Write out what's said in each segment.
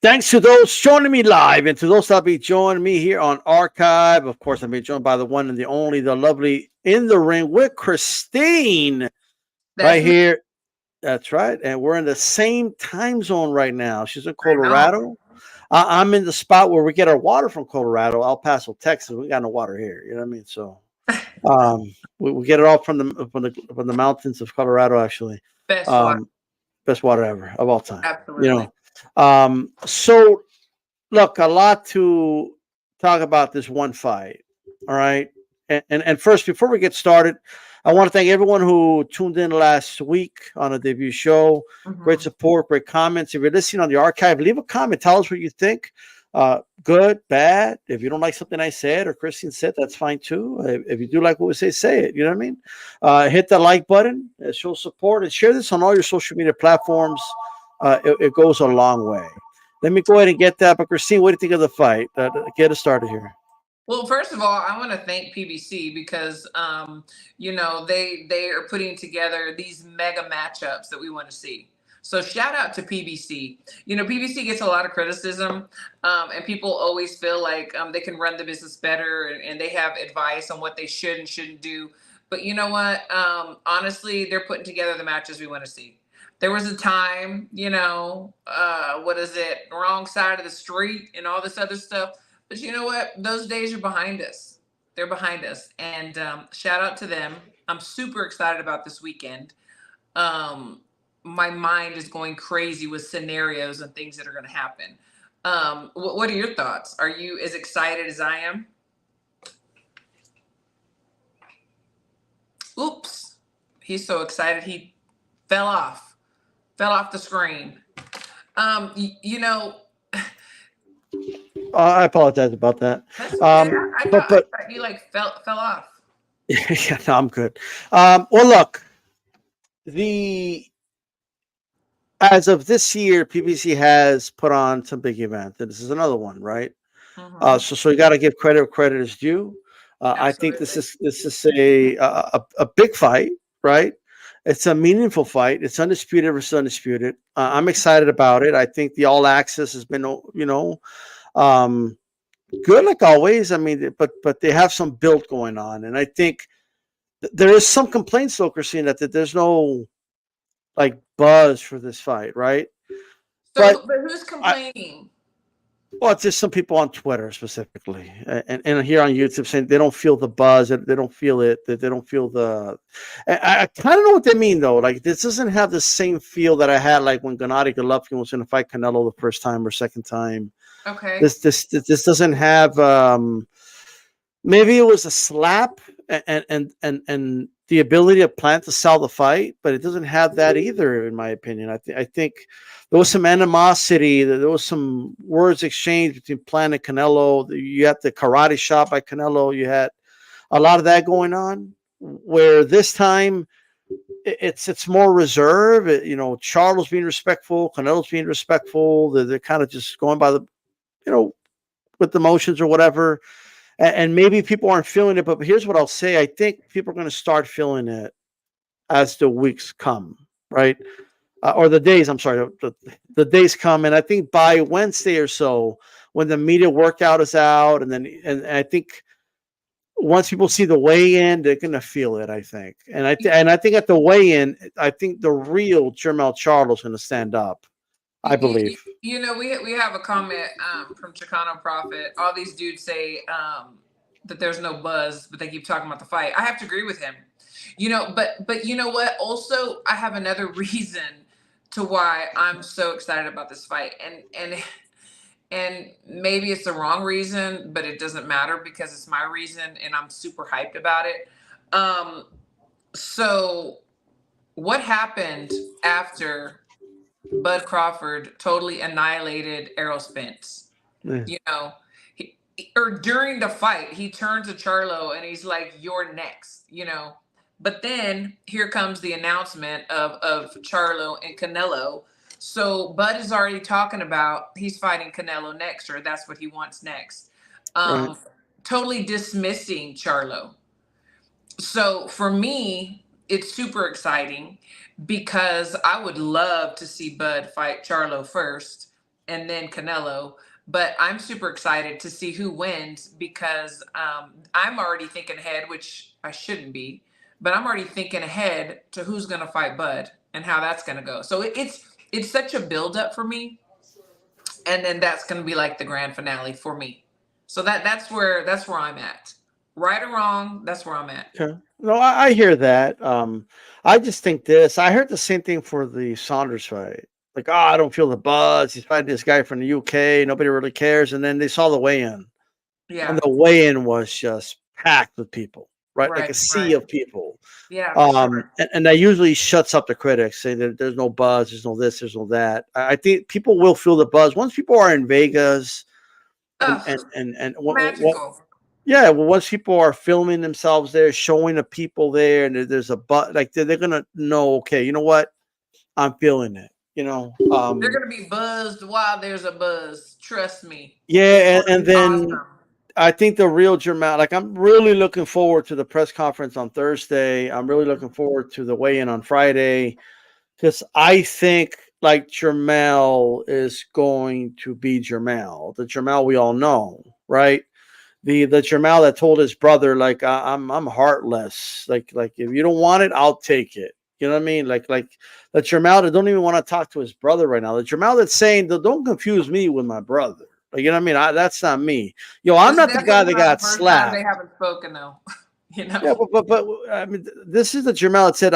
Thanks to those joining me live and to those that'll be joining me here on Archive. Of course, I'm being joined by the one and the only, the lovely In the Ring with Christine right That's me. here. That's right. And we're in the same time zone right now. She's in I know. Colorado. I'm in the spot where we get our water from Colorado, El Paso, Texas. We got no water here. You know what I mean? So we get it all from the mountains of Colorado, actually. Best water. Um, best water ever of all time. You Absolutely. know. So look, a lot to talk about this one fight. All right. And first, before we get started, I want to thank everyone who tuned in last week on the debut show. Great Hmm. support, great comments. If you're listening on the archive, leave a comment. Tell us what you think. Good, bad. If you don't like something I said or Christian said, that's fine too. If you do like what we say it. You know what I mean? Hit the like button, show support, and share this on all your social media platforms. It goes a long way. Let me go ahead and get that. But Christine, what do you think of the fight? Get us started here. Well, first of all, I want to thank PBC because they are putting together these mega matchups that we want to see. So shout out to PBC. PBC gets a lot of criticism, and people always feel like they can run the business better and they have advice on what they should and shouldn't do. But you know what? Honestly, they're putting together the matches we want to see. There was a time, what is it? Wrong side of the street and all this other stuff. But you know what? Those days are behind us. They're behind us. And shout out to them. I'm super excited about this weekend. My mind is going crazy with scenarios and things that are going to happen. What are your thoughts? Are you as excited as I am? Oops. He's so excited he fell off the screen. Um, y- you know, I apologize about that. that's okay. I But thought you like fell off. yeah, no, I'm good. Well, look, the as of this year, PBC has put on some big events, and this is another one, right? Hmm. So you got to give credit where credit is due. I think this Absolutely. is this is a big fight, right? It's a meaningful fight. It's undisputed versus undisputed. I'm excited about it. I think the all access has been, um, good like always. I mean, but they have some build going on, and I think there is some complaints, though, Christine, that there's no like buzz for this fight, right? So, But but who's I, complaining? well, it's just some people on Twitter specifically, and here on YouTube saying they don't feel the buzz, they don't feel it, that they don't feel the. I kind of know what they mean though. Like this doesn't have the same feel that I had like when Gennady Golovkin was going to fight Canelo the first time or second time. Okay. This doesn't have. Maybe it was a slap and the ability of Plant to sell the fight, but it doesn't have that either, in my opinion. I think there was some animosity. There was some words exchanged between Plant and Canelo. You had the karate shot by Canelo. You had a lot of that going on. Where this time it's more reserved. Charlo's being respectful. Canelo's being respectful. They're kind of just going by the you know with the motions or whatever, and maybe people aren't feeling it. But here's what I'll say: I think people are going to start feeling it as the weeks come, right? Or the days. I'm sorry, the days come, and I think by Wednesday or so, when the media workout is out, and I think once people see the weigh-in, they're going to feel it. I think, and I think at the weigh-in, I think the real Jermell Charlo is going to stand up. I believe. We have a comment from Chicano Prophet. All these dudes say that there's no buzz, but they keep talking about the fight. I have to agree with him. But you know what? Also, I have another reason to why I'm so excited about this fight, and maybe it's the wrong reason, but it doesn't matter because it's my reason, and I'm super hyped about it. Um, so what happened after Bud Crawford totally annihilated Errol Spence? Yeah. You know, or during the fight, he turned to Charlo and he's like, "You're next." But then here comes the announcement of Charlo and Canelo. So Bud is already talking about he's fighting Canelo next, or that's what he wants next. Right. Um, totally dismissing Charlo. So for me, it's super exciting because I would love to see Bud fight Charlo first and then Canelo. But I'm super excited to see who wins because I'm already thinking ahead, which I shouldn't be, but I'm already thinking ahead to who's going to fight Bud and how that's going to go. So it's such a buildup for me, and then that's going to be like the grand finale for me. So that's where I'm at. Right or wrong, that's where I'm at. Okay. No, I hear that. I just think this. I heard the same thing for the Saunders fight. Like, oh, I don't feel the buzz. He's fighting this guy from the UK. Nobody really cares. And then they saw the weigh-in, and Yeah. the weigh-in was just packed with people, right? Like a Right. sea of people. Yeah. For sure. And that usually shuts up the critics, saying that there's no buzz, there's no this, there's no that. I think people will feel the buzz once people are in Vegas, and Magical. yeah, well, once people are filming themselves there, showing the people there, and there's a like they're gonna know, okay, you know what, I'm feeling it. They're gonna be buzzed while there's a buzz. Trust me. Yeah, and then Awesome. I think the real Jermell, like I'm really looking forward to the press conference on Thursday. I'm really looking forward to the weigh-in on Friday because I think like Jermell is going to be Jermell, the Jermell we all know, right? The Jermell that told his brother, like, I'm heartless. Like if you don't want it, I'll take it. You know what I mean? Like the Jermell that don't even want to talk to his brother right now. The Jermell that's saying, don't confuse me with my brother. Like, you know what I mean? That's not me. I'm not the guy that got slapped. They haven't spoken though. Yeah, but I mean, this is the Jermell that said,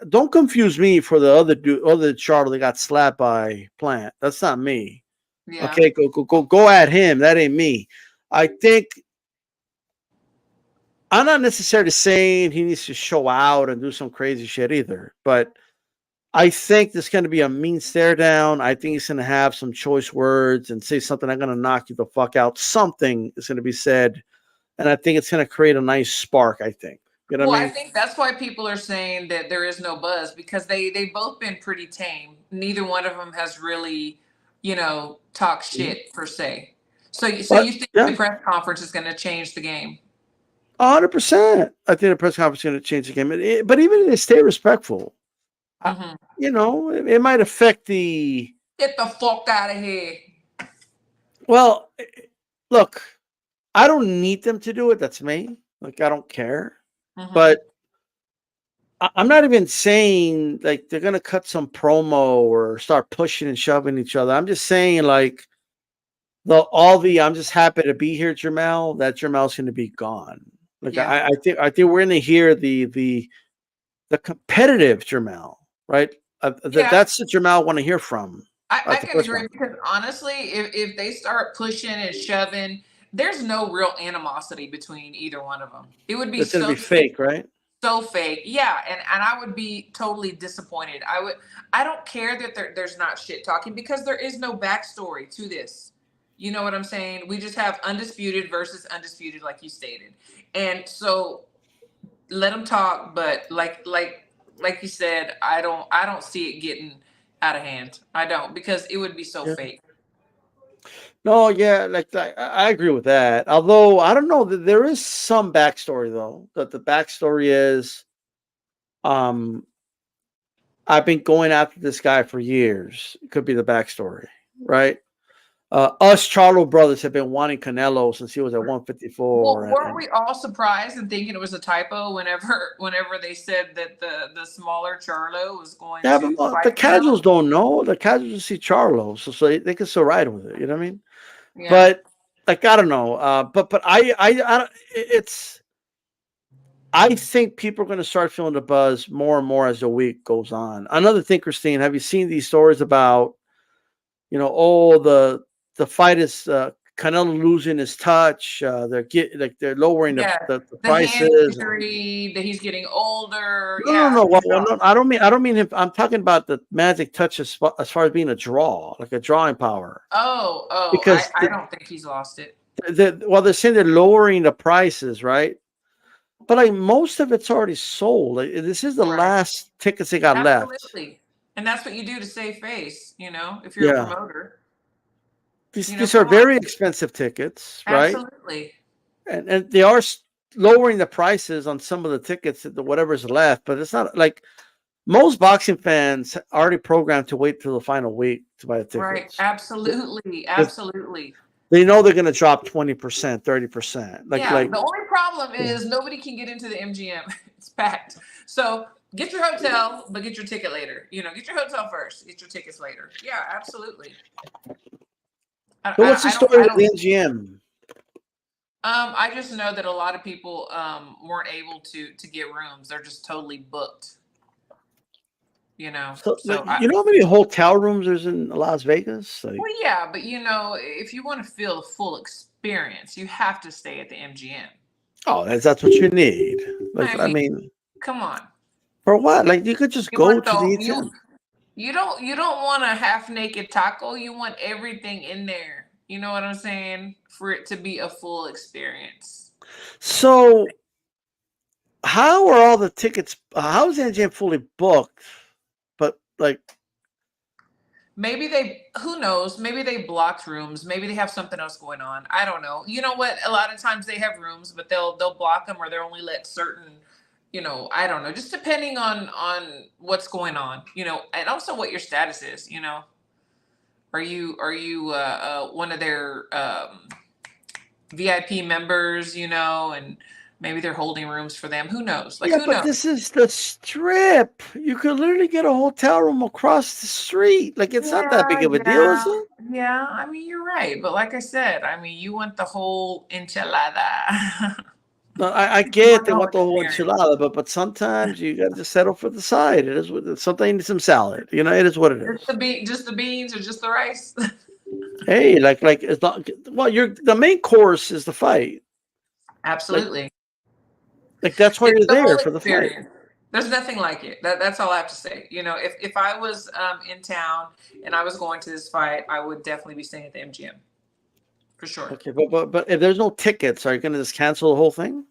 don't confuse me for the other Charlo that got slapped by Plant. That's not me. Yeah. Okay, go at him. That ain't me. I think I'm not necessarily saying he needs to show out and do some crazy shit either, but I think there's going to be a mean stare down. I think he's going to have some choice words and say something. I'm going to knock you the fuck out. Something is going to be said, and I think it's going to create a nice spark. I think. You know what I mean? I think that's why people are saying that there is no buzz because they've both been pretty tame. Neither one of them has really, talked shit per se. So you think the press conference is going to change the game? 100%. I think the press conference is going to change the game. But even if they stay respectful, it might affect the. Get the fuck out of here. Well, look, I don't need them to do it. That's me. Like, I don't care. But I'm not even saying like they're going to cut some promo or start pushing and shoving each other. I'm just saying like I'm just happy to be here, Jermell. That Jermell's going to be gone. Like I think we're going to hear the competitive Jermell, right? That's the Jermell I want to hear from. I can agree because honestly, if they start pushing and shoving, there's no real animosity between either one of them. It would be so fake, right? So fake, yeah, and I would be totally disappointed. I don't care that there's not shit talking because there is no backstory to this. You know what I'm saying? We just have Undisputed versus Undisputed, like you stated, and so let them talk. But like you said, I don't see it getting out of hand. I don't because it would be so fake. No, yeah, like I agree with that. Although I don't know that there is some backstory though. That the backstory is, I've been going after this guy for years. It could be the backstory, right? Us Charlo brothers have been wanting Canelo since he was at 154. Well, weren't we all surprised and thinking it was a typo whenever they said that the smaller Charlo was going to fight the casuals don't know. The casuals see Charlo, so they can still ride with it. You know what I mean? Yeah. But like I don't know. But I think people are going to start feeling the buzz more and more as the week goes on. Another thing, Christine, have you seen these stories about, the fight is Canelo losing his touch. They're lowering the prices. That he's getting older. No. No, I don't mean him. I'm talking about the magic touch as far as being a draw, like a drawing power. Oh, because I don't think he's lost it. They're saying they're lowering the prices, right? But like most of it's already sold. Like, this is the last tickets they got left. Absolutely. And that's what you do to save face, if you're a promoter. These are very expensive tickets, right? Absolutely. And they are lowering the prices on some of the tickets, whatever's left. But it's not like most boxing fans are already programmed to wait till the final week to buy the Right. tickets. Absolutely. If Absolutely. they know they're going to drop 20%, 30%. Yeah. The only problem is nobody can get into the MGM. It's packed. So get your hotel, but get your ticket later. You know, get your hotel first. Get your tickets later. Yeah, absolutely. But what's the story with the MGM? I just know that a lot of people weren't able to get rooms. They're just totally booked. You know, So so you know how many hotel rooms there's in Las Vegas? Like, well, yeah, but you know, if you want to feel the full experience, you have to stay at the MGM. oh, that's what you need. Like, I mean, come on. For what? Like, you could just go to the ATM. You don't want a half naked taco. You want everything in there. You know what I'm saying? For it to be a full experience. So, how are all the tickets? How is the MGM fully booked? But like, maybe who knows? Maybe they blocked rooms. Maybe they have something else going on. I don't know. You know what? A lot of times they have rooms, but they'll block them, or they'll only let certain. You know, I don't know. Just depending on what's going on. You know, and also what your status is. You know, are you one of their VIP members? You know, and maybe they're holding rooms for them. Who knows? Like, yeah, who but knows? this is the Strip. You could literally get a hotel room across the street. Like, it's not that big of a deal, is it? Yeah, I mean, you're right. But like I said, I mean, you want the whole enchilada. No, I get they want the whole enchilada, but sometimes you got to just settle for the side. It is what sometimes you need some salad. You know, it is what it is. Just the beans or just the rice. Hey, like it's not. Well, the main course is the fight. Absolutely. Like that's why you're there for the fight. There's nothing like it. That's all I have to say. You know, if I was in town and I was going to this fight, I would definitely be staying at the MGM. For sure. Okay, but if there's no tickets, are you going to just cancel the whole thing?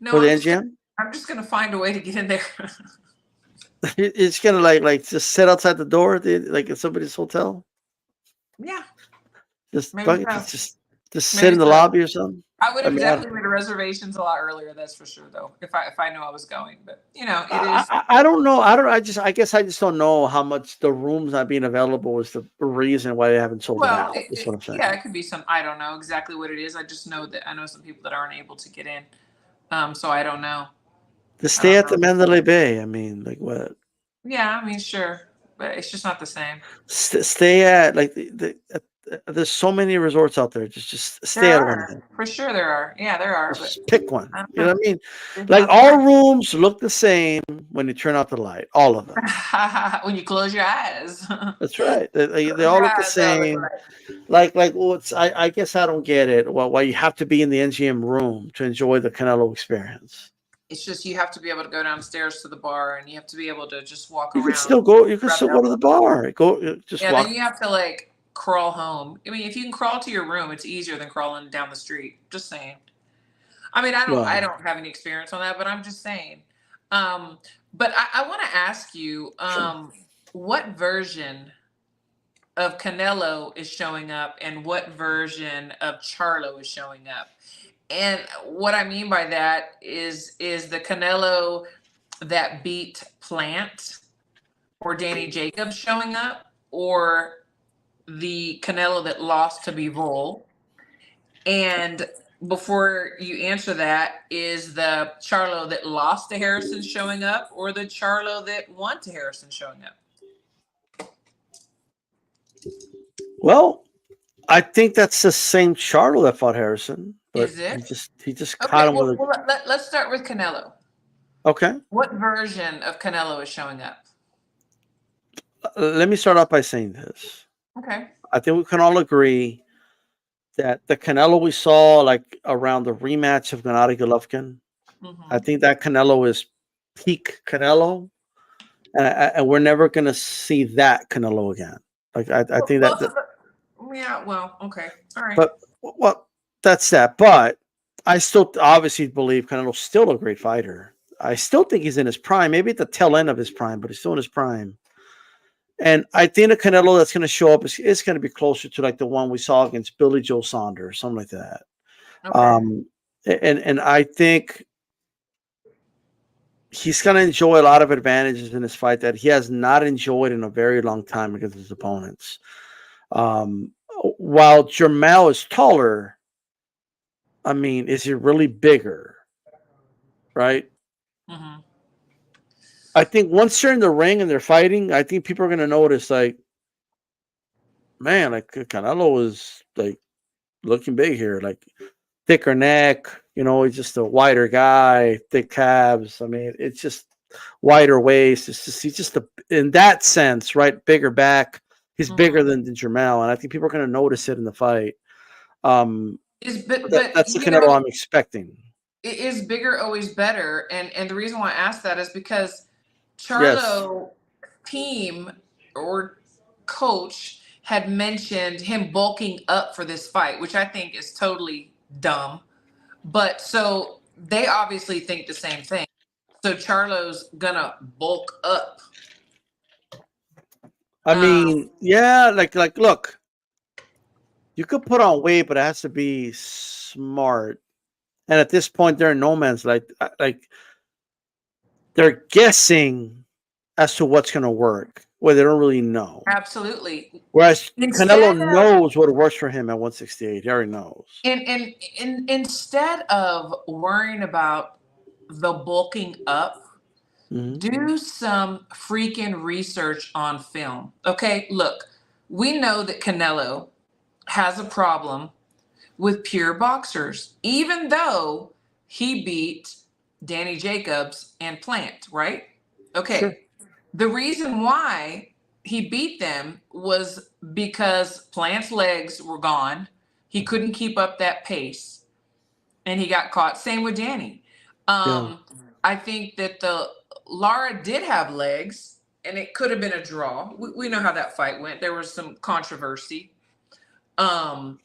No, for the MGM? I'm just going to find a way to get in there. It's going to like just sit outside the door, like in somebody's hotel. Yeah. Just sit in the lobby or something. I would have definitely made reservations a lot earlier. That's for sure, though. If I knew I was going, but you know, it is. I don't know. I guess I just don't know how much the rooms not being available is the reason why they haven't sold it out. That's what I'm saying. Yeah, it could be some. I don't know exactly what it is. I just know that I know some people that aren't able to get in. So I don't know. To stay at the Mandalay Bay. I mean, like what? Yeah, I mean, sure, but it's just not the same. Stay at like there's so many resorts out there. Just stay at one of them. For sure, there are. Yeah, there are. Just pick one. You know what I mean? Like all rooms look the same when you turn out the light. All of them. When you close your eyes. That's right. They all look the same. Like I guess I don't get it. Well, why you have to be in the MGM room to enjoy the Canelo experience? It's just you have to be able to go downstairs to the bar, and you have to be able to just walk around. You can still go to the bar. Then you have to like crawl home. I mean, if you can crawl to your room, it's easier than crawling down the street. Just saying. I mean, I don't have any experience on that, but I'm just saying. But I want to ask you, what version of Canelo is showing up, and what version of Charlo is showing up? And what I mean by that is the Canelo that beat Plant or Danny Jacobs showing up, or the Canelo that lost to Bivol? And before you answer that, is the Charlo that lost to Harrison showing up, or the Charlo that won to Harrison showing up? Well, I think that's the same Charlo that fought Harrison. But is it? He just caught him with let's start with Canelo. Okay. What version of Canelo is showing up? Let me start off by saying this. Okay. I think we can all agree that the Canelo we saw like around the rematch of Gennady Golovkin, I think that Canelo is peak Canelo, and we're never going to see that Canelo again. Like I think that. Yeah. Well. Okay. All right. But that's that. But I still obviously believe Canelo's still a great fighter. I still think he's in his prime, maybe at the tail end of his prime, but he's still in his prime. And I think the Canelo that's going to show up is going to be closer to like the one we saw against Billy Joe Saunders, something like that. Okay. And I think he's going to enjoy a lot of advantages in this fight that he has not enjoyed in a very long time against his opponents. While Jermell is taller, I mean, is he really bigger? Right? Mm-hmm. I think once they're in the ring and they're fighting, I think people are going to notice, like, man, like Canelo is like looking big here, like thicker neck, he's just a wider guy, thick calves. I mean, it's just wider waist. He's just in that sense, right? Bigger back. He's bigger than Jermell, and I think people are going to notice it in the fight. That's the Canelo I'm expecting. Is bigger always better? And the reason why I asked that is because Charlo team or coach had mentioned him bulking up for this fight, which I think is totally dumb. But so they obviously think the same thing. So Charlo's gonna bulk up. I mean, yeah, like look, you could put on weight, but it has to be smart. And at this point, they're in no man's like they're guessing as to what's going to work, where they don't really know. Absolutely. Whereas Canelo knows what works for him at 168. He already knows. And instead of worrying about the bulking up, do some freaking research on film. Okay, look, we know that Canelo has a problem with pure boxers, even though he beat Danny Jacobs and Plant, right? Okay. Sure. The reason why he beat them was because Plant's legs were gone. He couldn't keep up that pace, and he got caught. Same with Danny. I think that Lara did have legs, and it could have been a draw. We know how that fight went. There was some controversy. And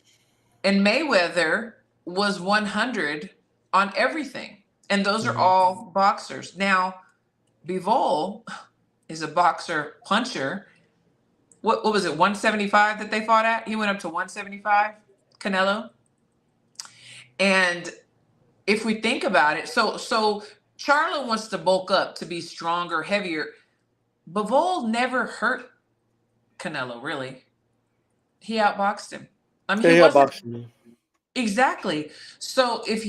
Mayweather was 100 on everything. And those are all boxers. Now, Bivol is a boxer puncher. What was it, 175 that they fought at? He went up to 175, Canelo. And if we think about it, so Charlo wants to bulk up to be stronger, heavier. Bivol never hurt Canelo, really. He outboxed him. I mean, he outboxed him. Exactly. So if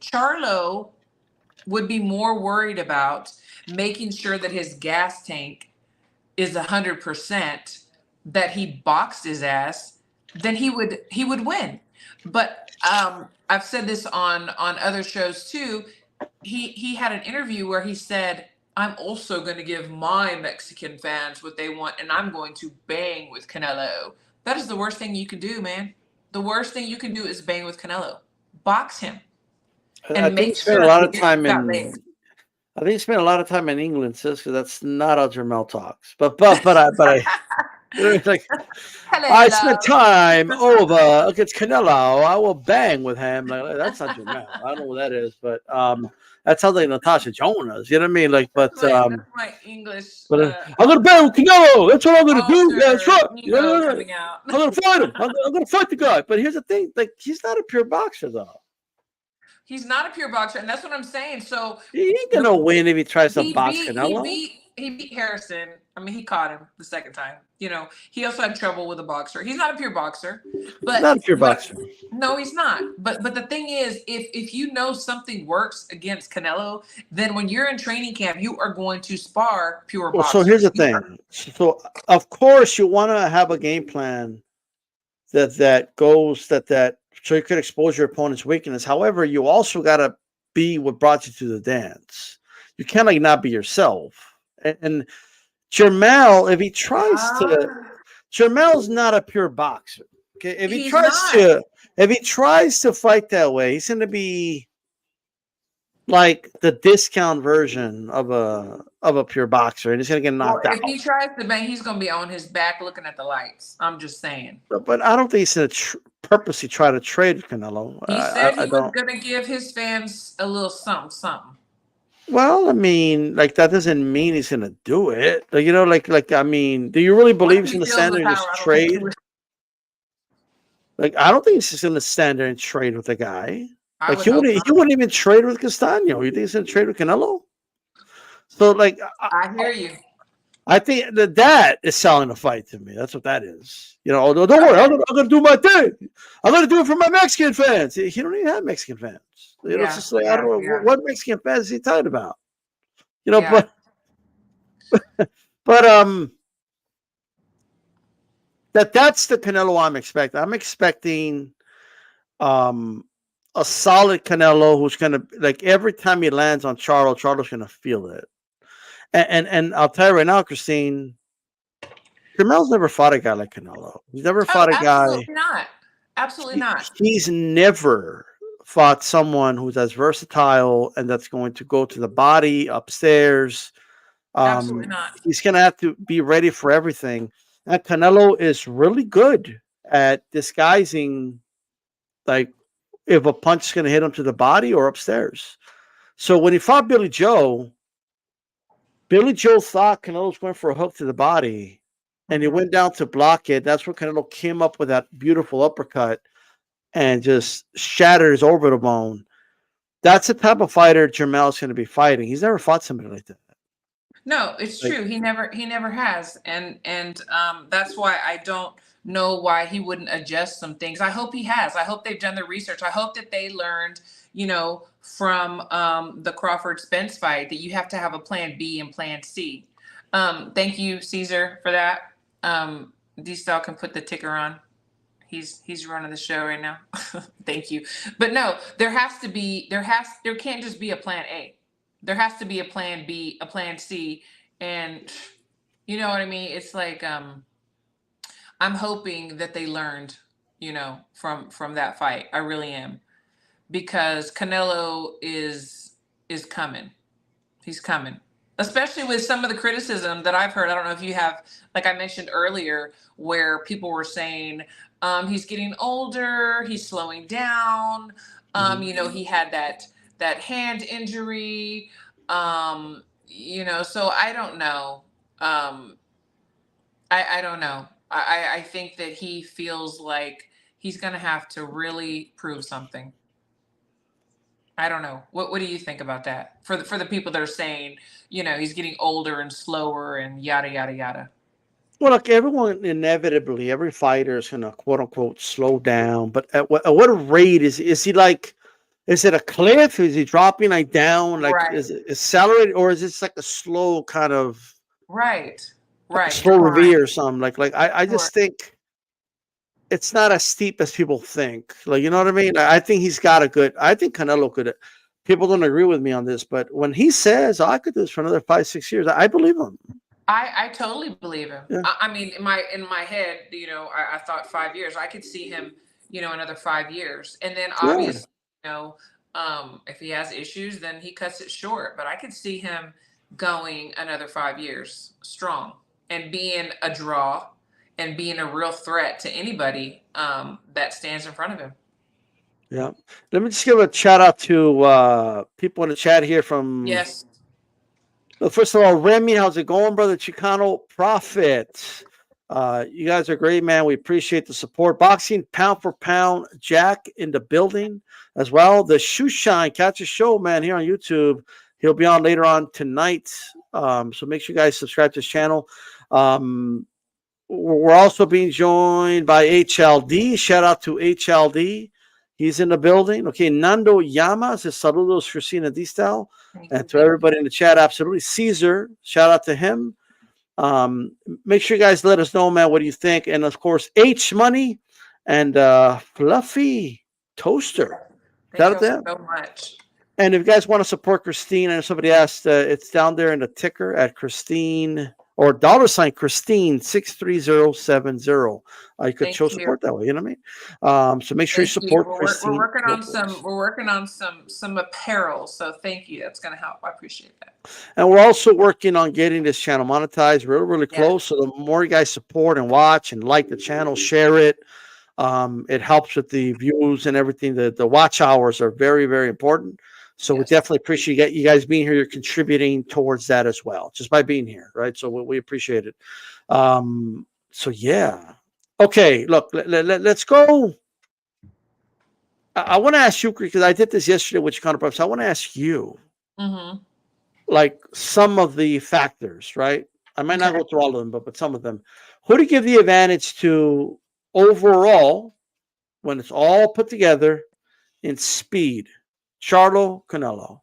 Charlo would be more worried about making sure that his gas tank is 100%, that he boxed his ass, then he would win. But I've said this on other shows too. He had an interview where he said, I'm also going to give my Mexican fans what they want, and I'm going to bang with Canelo. That is the worst thing you can do, man. The worst thing you can do is bang with Canelo. Box him. And make sure spent a lot of time in. I think he spent a lot of time in England, sis, because that's not how Jermell talks. But I like, I spent time over against Canelo. I will bang with him. Like, that's not Jermell. I don't know what that is, but that sounds like Natasha Jonas. You know what I mean? Like, but that's my English. But I'm gonna bang with Canelo. That's what I'm gonna do. Yeah, that's right. I'm gonna fight him. I'm gonna fight the guy. But here's the thing: like, he's not a pure boxer, though. He's not a pure boxer, and that's what I'm saying. So he ain't gonna win if he tries to box Canelo. He beat Harrison. I mean, he caught him the second time. He also had trouble with a boxer. He's not a pure boxer. But not a pure boxer. No, he's not. But the thing is, if you know something works against Canelo, then when you're in training camp, you are going to spar pure boxers. So here's the thing. So of course you want to have a game plan that goes that so you could expose your opponent's weakness. However, you also got to be what brought you to the dance. You can't not be yourself. And Jermell, if he tries to, Jermell's not a pure boxer. Okay, if he tries to fight that way, he's going to be like the discount version of a pure boxer, and he's going to get knocked out. If he tries to bang, he's going to be on his back looking at the lights. I'm just saying. But I don't think he's going to purposely try to trade with Canelo. He said he was going to give his fans a little something. Well, I mean, like, that doesn't mean he's going to do it. Like, I mean, do you really believe he's going to stand there and just trade? Like, I don't think he's just going to stand there and trade with a guy. Like, he wouldn't even trade with Castano. You think he's going to trade with Canelo? So like, I hear you. I think that is selling the fight to me. That's what that is. You know, don't worry, Okay. I'm gonna do my thing. I'm gonna do it for my Mexican fans. He don't even have Mexican fans. You know, it's Yeah, just like I don't yeah, know yeah, what Mexican fans is he talking about. You know, yeah. but that's the Canelo I'm expecting. I'm expecting um a solid Canelo who's gonna like every time he lands on Charlo's gonna feel it. And I'll tell you right now, Christine, Jermell's never fought a guy like Canelo. He's never Oh, fought a guy. absolutely not. Absolutely not. He's never fought someone who's as versatile and that's going to go to the body upstairs. Absolutely not. He's going to have to be ready for everything. And Canelo is really good at disguising, like, if a punch is going to hit him to the body or upstairs. So when he fought Billy Joe thought Canelo was going for a hook to the body, and he went down to block it. That's where Canelo came up with that beautiful uppercut and just shattered his orbital bone. That's the type of fighter Jermell's going to be fighting. He's never fought somebody like that. No, it's Like, true. He never has, and that's why I don't know why he wouldn't adjust some things. I hope he has. I hope they've done the research. I hope that they learned, from the Crawford Spence fight that you have to have a plan B and plan C. Thank you, Caesar, for that. D-Style can put the ticker on. He's running the show right now. Thank you. But no, there can't just be a plan A. There has to be a plan B, a plan C, and you know what I mean? It's like I'm hoping that they learned, from that fight. I really am. Because Canelo is coming. He's coming. Especially with some of the criticism that I've heard. I don't know if you have, like I mentioned earlier, where people were saying he's getting older, he's slowing down. He had that hand injury. So I don't know. I don't know. I think that he feels like he's gonna have to really prove something. I don't know. What do you think about that? For the people that are saying, he's getting older and slower and yada yada yada. well, look, inevitably, every fighter is going to quote unquote slow down. But at what rate is he like? Is it a cliff? Is he dropping like down? Like, Right. is it accelerated, or is this like a slow kind of Right. like a Right. slow You're revere correct. or something? I Correct. just think it's not as steep as people think. Like, you know what I mean? I think he's got a good. I think Canelo could. People don't agree with me on this, but when he says, "I could do this for another 5, 6 years," I believe him. I totally believe him. Yeah. I mean, in my head, I thought 5 years. I could see him, another 5 years, and then Yeah. obviously, if he has issues, then he cuts it short. But I could see him going another 5 years strong and being a draw and being a real threat to anybody that stands in front of him. Yeah. Let me just give a shout out to people in the chat here from. Yes. Well, first of all, Remy, how's it going, brother? Chicano Prophet. You guys are great, man. We appreciate the support. Boxing pound for pound, Jack in the building as well. The Shoe Shine, catch a show, man, here on YouTube. He'll be on later on tonight. So make sure you guys subscribe to his channel. We're also being joined by HLD. Shout out to HLD. He's in the building. Okay, Nando Llama says saludos, Christina D-Style. And to everybody in the chat, absolutely. Caesar, shout out to him. Make sure you guys let us know, man, what do you think? And of course, H Money and Fluffy Toaster. Shout out to them. So much. And if you guys want to support Christine, and somebody asked, it's down there in the ticker at Christine or $ Christine 63070. You could show support that way. You know what I mean? So make sure you support Christine. We're working on some apparel. So thank you. That's going to help. I appreciate that. And we're also working on getting this channel monetized really close. So the more you guys support and watch and like the channel, share it. It helps with the views and everything. The watch hours are very, very important. So we definitely appreciate you guys being here. You're contributing towards that as well, just by being here, right? So we appreciate it. So yeah. Okay, look, let's go. I want to ask you, because I did this yesterday with Chicano Props. I want to ask you. Mm-hmm. like some of the factors, right? I might not Okay. go through all of them, but some of them. Who do you give the advantage to overall when it's all put together in speed? Charlo, Canelo.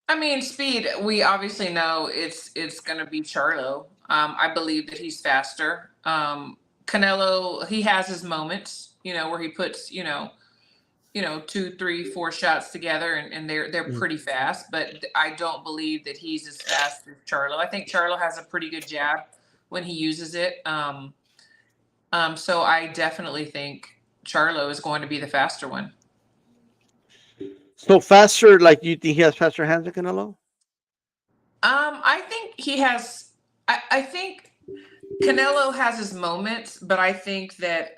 I mean, speed. We obviously know it's going to be Charlo. I believe that he's faster. Canelo, he has his moments, where he puts, two, three, four shots together, and they're Mm. pretty fast. But I don't believe that he's as fast as Charlo. I think Charlo has a pretty good jab when he uses it. So I definitely think Charlo is going to be the faster one. So faster, like you think he has faster hands than Canelo? I think he has. I think Canelo has his moments, but I think that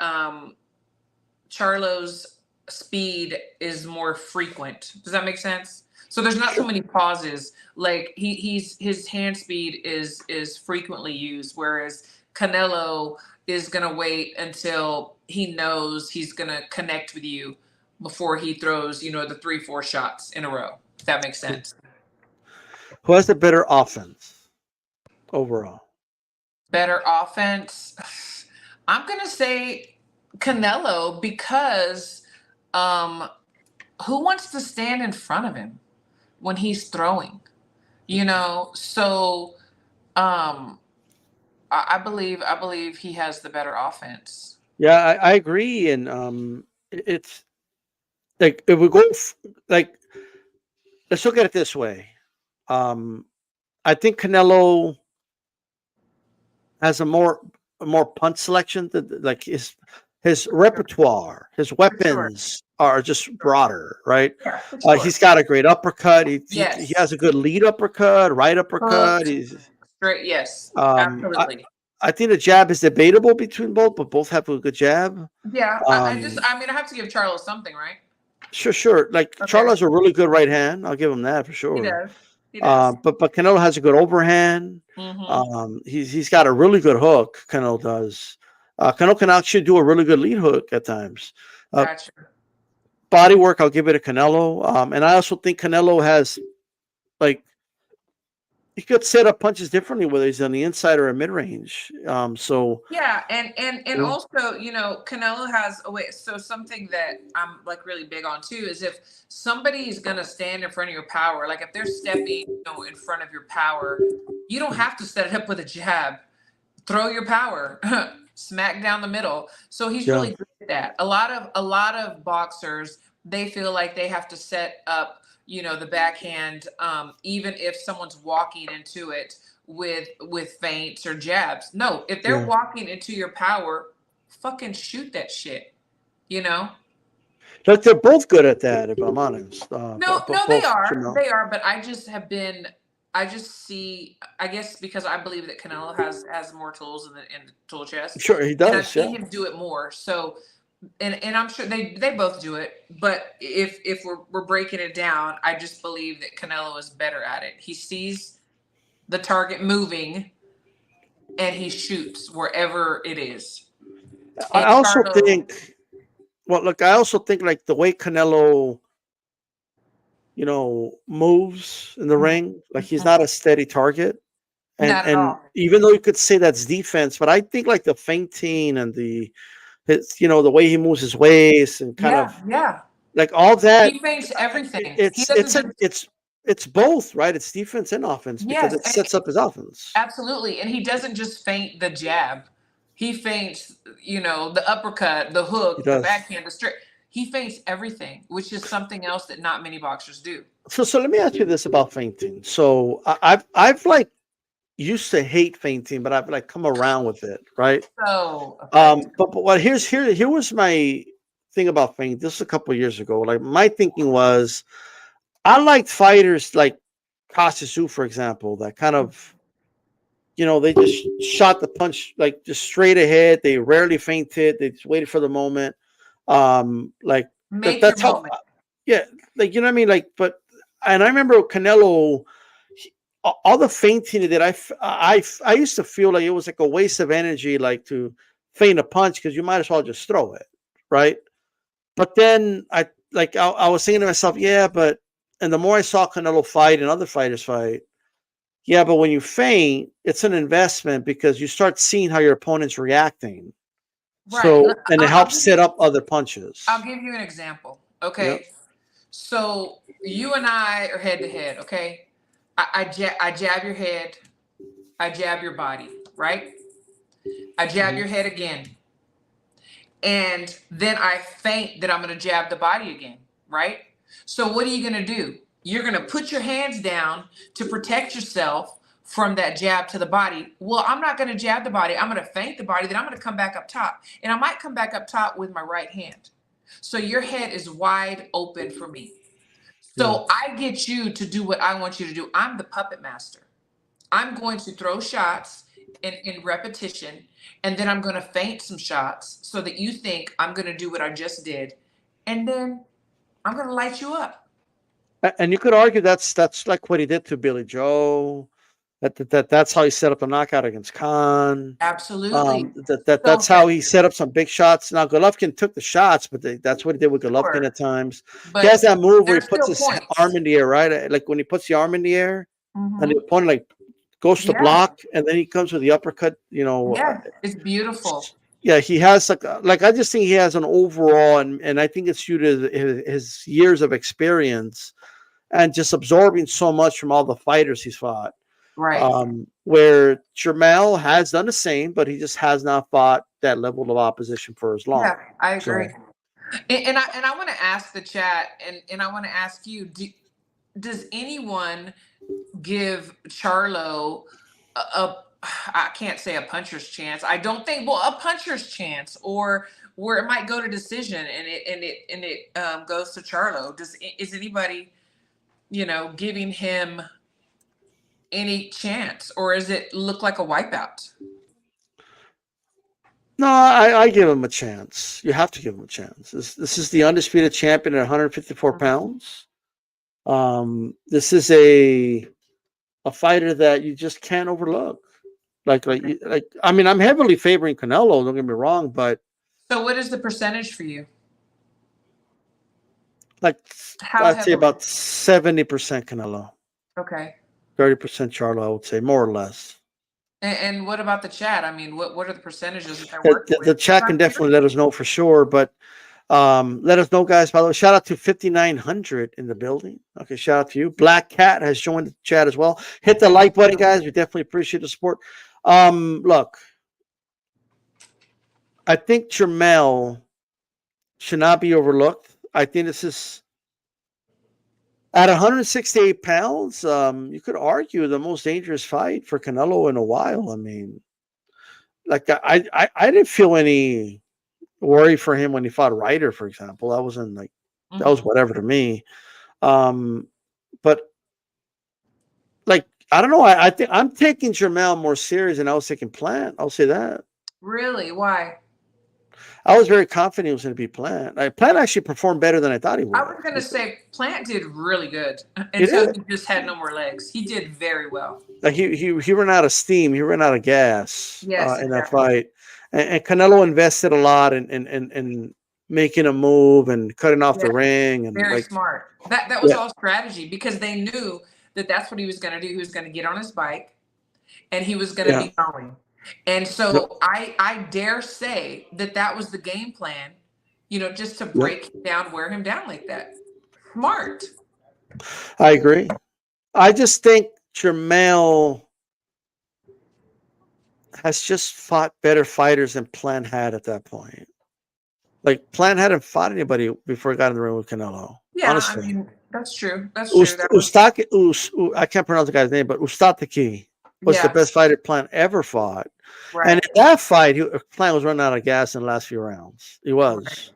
Charlo's speed is more frequent. Does that make sense? So there's not so Sure. many pauses. Like his hand speed is frequently used, whereas Canelo is gonna wait until he knows he's gonna connect with you before he throws, the 3, 4 shots in a row. If that makes sense. Who has the better offense overall? Better offense. I'm gonna say Canelo because who wants to stand in front of him when he's throwing? So I believe he has the better offense. Yeah, I agree, and it's like if we go like let's look at it this way. Um, I think Canelo has a more punch selection. Like his repertoire, his For sure. weapons are just broader, right? Yeah, for sure. He's got a great uppercut. He Yes. has a good lead uppercut, right uppercut. Hook. He's Straight. Yes. um, I, Absolutely. I think the jab is debatable between both, but both have a good jab. Yeah. Um, I have to give Charles something, right? sure. Like Okay. Charlo has a really good right hand. I'll give him that for He sure. does. He does. But Canelo has a good overhand. Mm-hmm. He's got a really good hook. Canelo does. Canelo can actually do a really good lead hook at times. Uh, Gotcha. Body work, I'll give it to Canelo. And I also think Canelo has like he could set up punches differently, whether he's on the inside or a mid range. So Yeah, and yeah, also, Canelo has a way. So something that I'm like really big on too is if somebody is gonna stand in front of your power, like if they're stepping, in front of your power, you don't have to set it up with a jab. Throw your power, smack down the middle. So he's yeah, really good at that. A lot of boxers, they feel like they have to set up, the backhand, even if someone's walking into it with feints or jabs. No, if they're yeah. walking into your power, fucking shoot that shit. You know? Like they're both good at that, if I'm honest. No, But no, they both, are. They are, but I just see, I guess because I believe that Canelo has more tools in the tool chest, sure he and I've does. Yeah. seen him do it more. So, and I'm sure they both do it. But if we're breaking it down, I just believe that Canelo is better at it. He sees the target moving, and he shoots wherever it is. I And also Charlo, think. Well, look, I also think like the way Canelo, moves in the ring, like he's not a steady target. And not at and all. even though you could say that's defense, but I think like the feinting and the way he moves his waist and kind Yeah, of yeah. like all that, He thinks everything. He it's doesn't it's a, just it's both, right? It's defense and offense because yes. it sets up his offense. Absolutely. And he doesn't just feint the jab. He feints, the uppercut, the He hook, the does. backhand, the straight. He feints everything, which is something else that not many boxers do. So let me ask you this about feinting. So I've like used to hate feinting, but I've like come around with it, right? So effective. But what here was my thing about feinting. This was a couple of years ago. Like my thinking was, I liked fighters like Cassius, for example, that kind of they just shot the punch like just straight ahead. They rarely feinted. They just waited for the moment. Like Make your that's how. moment. Yeah, like you know what I mean. Like, and I remember Canelo. All the feinting that I used to feel like it was like a waste of energy, like to feint a punch because you might as well just throw it, right? But then I was thinking to myself, yeah, but and the more I saw Canelo fight and other fighters fight, Yeah, but when you feint, it's an investment because you start seeing how your opponent's reacting. Right. So, and it I'll helps give set you. up other punches. I'll give you an example. Yep. Okay. So you and I are head to head. Okay. I jab your head. I jab your body. Right. I jab your head again. And then I feint that I'm going to jab the body again. Right. So what are you going to do? You're going to put your hands down to protect yourself from that jab to the body. Well, I'm not going to jab the body. I'm going to feint the body. Then I'm going to come back up top. And I might come back up top with my right hand. So your head is wide open for me. So I get you to do what I want you to do. I'm the puppet master. I'm going to throw shots in repetition, and then I'm going to feint some shots so that you think I'm going to do what I just did. And then I'm going to light you up. And you could argue that's like what he did to Billy Joe. That's how he set up the knockout against Khan. Absolutely. That's how he set up some big shots. Now Golovkin took the shots, but that's what he did with Golovkin Sure. at times. But he has that move where he there's puts still his points. arm in the air, right? Like when he puts the arm in the air, and the opponent like goes to Yeah. block, and then he comes with the uppercut. You know, Yeah, it's beautiful. yeah, he has like I just think he has an overall, and I think it's due to his years of experience and just absorbing so much from all the fighters he's fought. Right. Where Jermell has done the same, but he just has not fought that level of opposition for as long. Yeah, I agree. So, And I want to ask the chat, and I want to ask you: does anyone give Charlo I can't say a puncher's chance. I don't think a puncher's chance, or where it might go to decision, and it goes to Charlo. Is anybody giving him any chance, or does it look like a wipeout? no, I give him a chance. You have to give him a chance. This is the undisputed champion at 154 pounds. This is a fighter that you just can't overlook. Like I mean, I'm heavily favoring Canelo. Don't get me wrong, but so what is the percentage for you? Like How I'd say heavily? about 70% Canelo. Okay. 30% Charlo, I would say, more or less. And what about the chat? I mean, what are the percentages that they're working with? The chat can definitely let us know for sure, but let us know, guys. By the way, shout out to 5,900 in the building. Okay, shout out to you. Black Cat has joined the chat as well. Hit the like button, guys. We definitely appreciate the support. Look, I think Jermell should not be overlooked. I think this is at 168 pounds. You could argue the most dangerous fight for Canelo in a while. I mean, like I didn't feel any worry for him when he fought Ryder, for example. That wasn't like that was whatever to me. But like I don't know. I think I'm taking Jermell more serious than I was taking Plant. I'll say that. Really? Why? I was very confident he was going to be Plant. Plant actually performed better than I thought he would. I was going to say Plant did really good until he just had no more legs. He did very well. Like he ran out of steam. He ran out of gas in that fight. And Canelo invested a lot in making a move and cutting off the ring. And very smart. That was all strategy because they knew that that's what he was going to do. He was going to get on his bike and he was going to be going. And so I dare say that was the game plan, just to break him down, wear him down like that. Smart. I agree. I just think Jermell has just fought better fighters than Plant had at that point. Like Plant hadn't fought anybody before he got in the ring with Canelo. Yeah, honestly. I mean, that's true. That's true. I can't pronounce the guy's name, but Ustataki was the best fighter Plant ever fought. Right. And in that fight, Plant was running out of gas in the last few rounds. He was.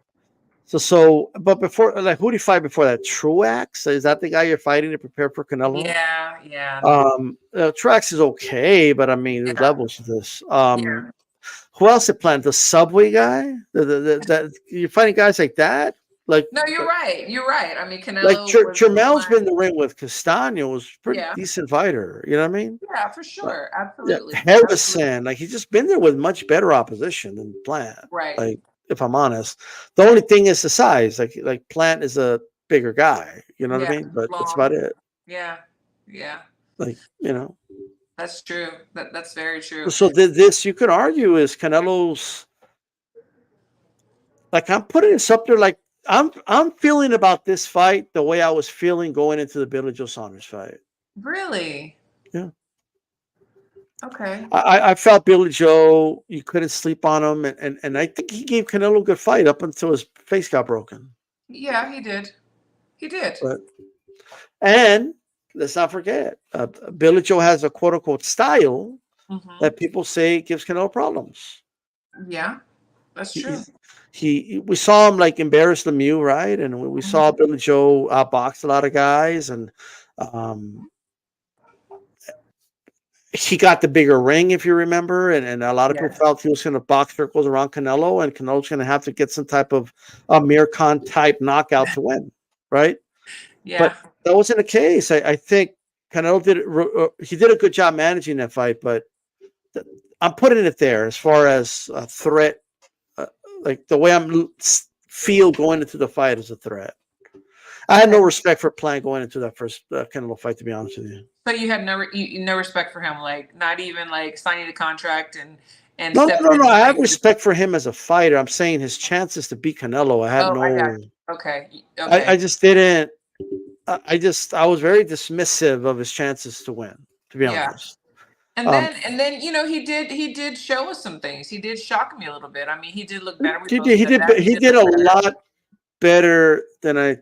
Right. But before, like, who did he fight before that? Truax? Is that the guy you're fighting to prepare for Canelo? Yeah. Truax is okay, but I mean, there's levels to this. Who else had Plant? The Subway guy? You're fighting guys like that? Like, no, you're right. You're right. I mean, Canelo. Like Jermell's been in the ring with Castano, was a pretty decent fighter. You know what I mean? Yeah, for sure. Absolutely. Harrison, like he's just been there with much better opposition than Plant. Right. Like, if I'm honest, the only thing is the size. Like Plant is a bigger guy. You know what I mean? But that's about it. Yeah. Like, you know, That's true. That's very true. so this you could argue is Canelo's. Like I'm putting this up there. Like I'm feeling about this fight the way I was feeling going into the Billy Joe Saunders fight. Really? Yeah. Okay. I felt Billy Joe, you couldn't sleep on him, and I think he gave Canelo a good fight up until his face got broken. Yeah, he did. He did. But and let's not forget, Billy Joe has a quote unquote style that people say gives Canelo problems. Yeah, that's true. We saw him like embarrass Lemieux, right? And we saw Billy Joe outbox a lot of guys, and he got the bigger ring, if you remember, and a lot of people felt he was going to box circles around Canelo, and Canelo's going to have to get some type of Amir Khan type knockout to win, right? Yeah. But that wasn't the case. I think Canelo he did a good job managing that fight, but I'm putting it there as far as a threat, like the way I'm feel going into the fight as a threat. I had no respect for Plant going into that first Canelo fight, to be honest with you. So you had no respect for him, like not even like signing the contract and no. I have respect for him as a fighter. I'm saying his chances to beat Canelo. I had no. I got you. Okay. I just didn't. I was very dismissive of his chances to win, to be honest. And then he did show us some things. He did shock me a little bit. I mean, he did look better. He did a lot better than I.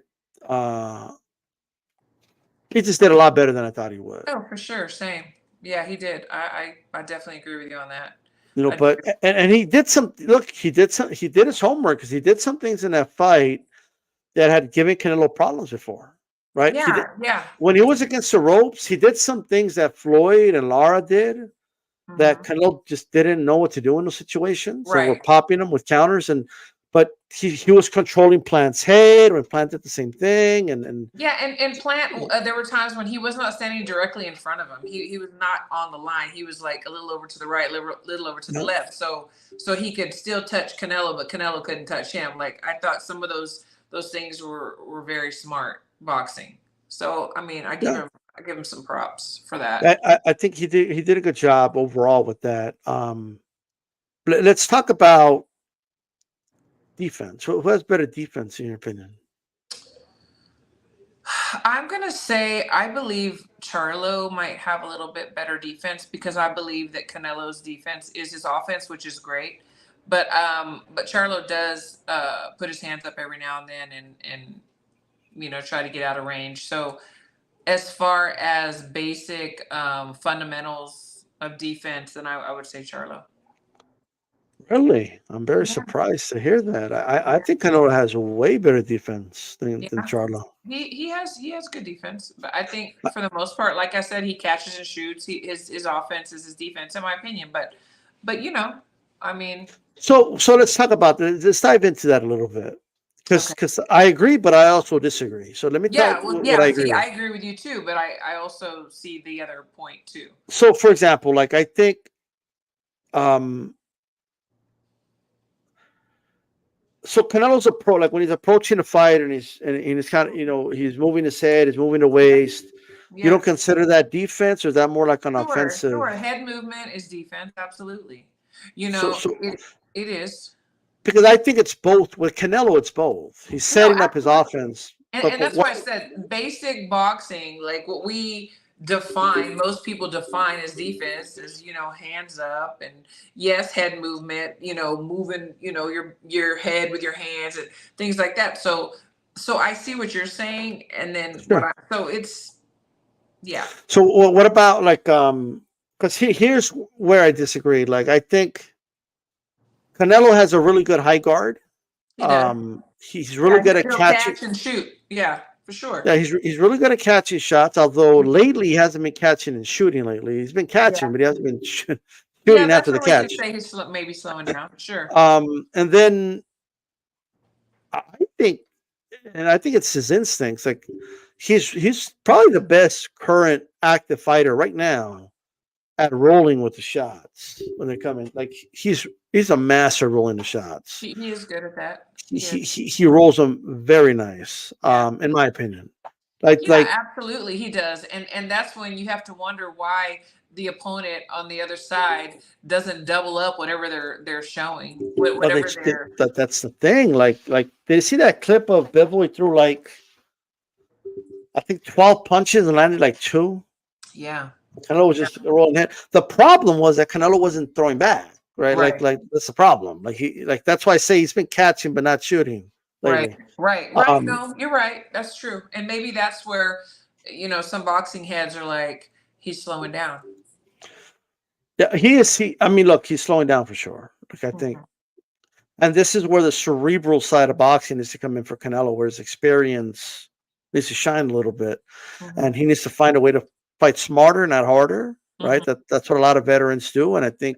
He just did a lot better than I thought he would. Oh, for sure. Same. Yeah, he did. I definitely agree with you on that. You know, but and he did some. Look, he did his homework because he did some things in that fight that had given Canelo problems before, right? Yeah. When he was against the ropes, he did some things that Floyd and Lara did that Canelo just didn't know what to do in those situations. Right. So we're popping him with counters, but he was controlling Plant's head, when Plant did the same thing, and Plant. There were times when he was not standing directly in front of him. He was not on the line. He was like a little over to the right, little over to the left. So he could still touch Canelo, but Canelo couldn't touch him. Like I thought some of those things were very smart boxing. So I mean, I give him some props for that. I think he did a good job overall with that. Let's talk about defense. Who has better defense in your opinion? I'm gonna say I believe Charlo might have a little bit better defense because I believe that Canelo's defense is his offense, which is great. But Charlo does put his hands up every now and then and try to get out of range. So as far as basic fundamentals of defense, then I would say Charlo. Really? I'm very surprised to hear that. I think Canelo has a way better defense than Charlo. He has good defense, but I think for the most part, like I said, he catches and shoots. His offense is his defense, in my opinion. But I mean. So let's talk about this. Let's dive into that a little bit, because I agree, but I also disagree. So let me tell you what I agree with. I agree with you too, but I also see the other point too. So, for example, like I think, so Canelo's a pro. Like when he's approaching a fight and he's kind of he's moving his head, he's moving the waist. Yeah. You don't consider that defense, or is that more like an offensive? Sure, head movement is defense, absolutely. It is. Because I think it's both. With Canelo, it's both. He's setting up his offense. And that's why I said basic boxing, like what we most people define as defense is, hands up and yes, head movement, moving, your head with your hands and things like that. So I see what you're saying. And then, so it's, yeah. So what about like, because here's where I disagree. Like, I think Canelo has a really good high guard. He's really good at catching. Catch and shoot. Yeah, for sure. Yeah, he's really good at catching shots. Although lately he hasn't been catching and shooting. Lately he's been catching, but he hasn't been shooting after the catch. Say he's maybe slowing down. For sure. And then I think it's his instincts. Like he's probably the best current active fighter right now at rolling with the shots when they're coming. Like he's a master rolling the shots. He is good at that. He rolls them very nice, in my opinion. Yeah, absolutely, he does, and that's when you have to wonder why the opponent on the other side doesn't double up whatever they're showing, But whatever they're. that's the thing. Did you see that clip of Bivol? He threw like I think 12 punches and landed like 2. Yeah. Canelo was just rolling head. The problem was that Canelo wasn't throwing back, right? Right. Like that's the problem. That's why I say he's been catching but not shooting lately. Right. No, you're right. That's true. And maybe that's where, some boxing heads are like, he's slowing down. Yeah, he is. I mean, look, he's slowing down for sure. I think, and this is where the cerebral side of boxing needs to come in for Canelo, where his experience needs to shine a little bit, and he needs to find a way to fight smarter, not harder. Right. That's what a lot of veterans do, and I think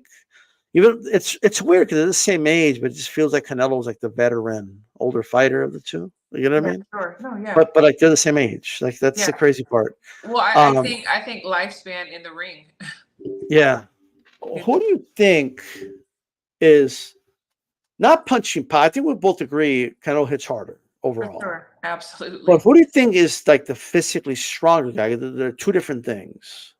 even it's weird because they're the same age, but it just feels like Canelo's like the veteran, older fighter of the two. You know what I mean? Sure. No, yeah. But like they're the same age. Like that's the crazy part. Well, I think lifespan in the ring. Yeah. Who do you think is not punching power? I think we both agree Canelo hits harder overall. Sure. Absolutely. But who do you think is like the physically stronger guy? They're two different things.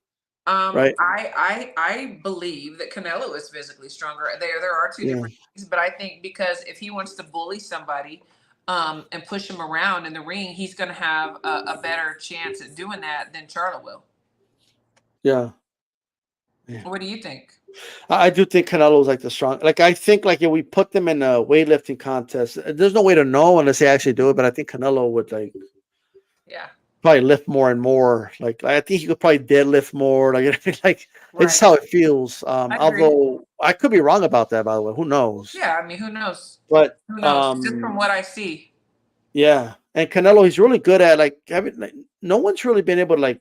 Right. I believe that Canelo is physically stronger. There are two different things, but I think because if he wants to bully somebody and push him around in the ring, he's going to have a better chance at doing that than Charlo will. Yeah. What do you think? I do think Canelo is like the strong. Like I think like if we put them in a weightlifting contest, there's no way to know unless they actually do it. But I think Canelo would probably lift more and more. Like I think he could probably deadlift more. It's how it feels. Although I could be wrong about that, by the way. Who knows? Yeah, I mean, who knows? But who knows? Just from what I see. Yeah, and Canelo, he's really good at no one's really been able to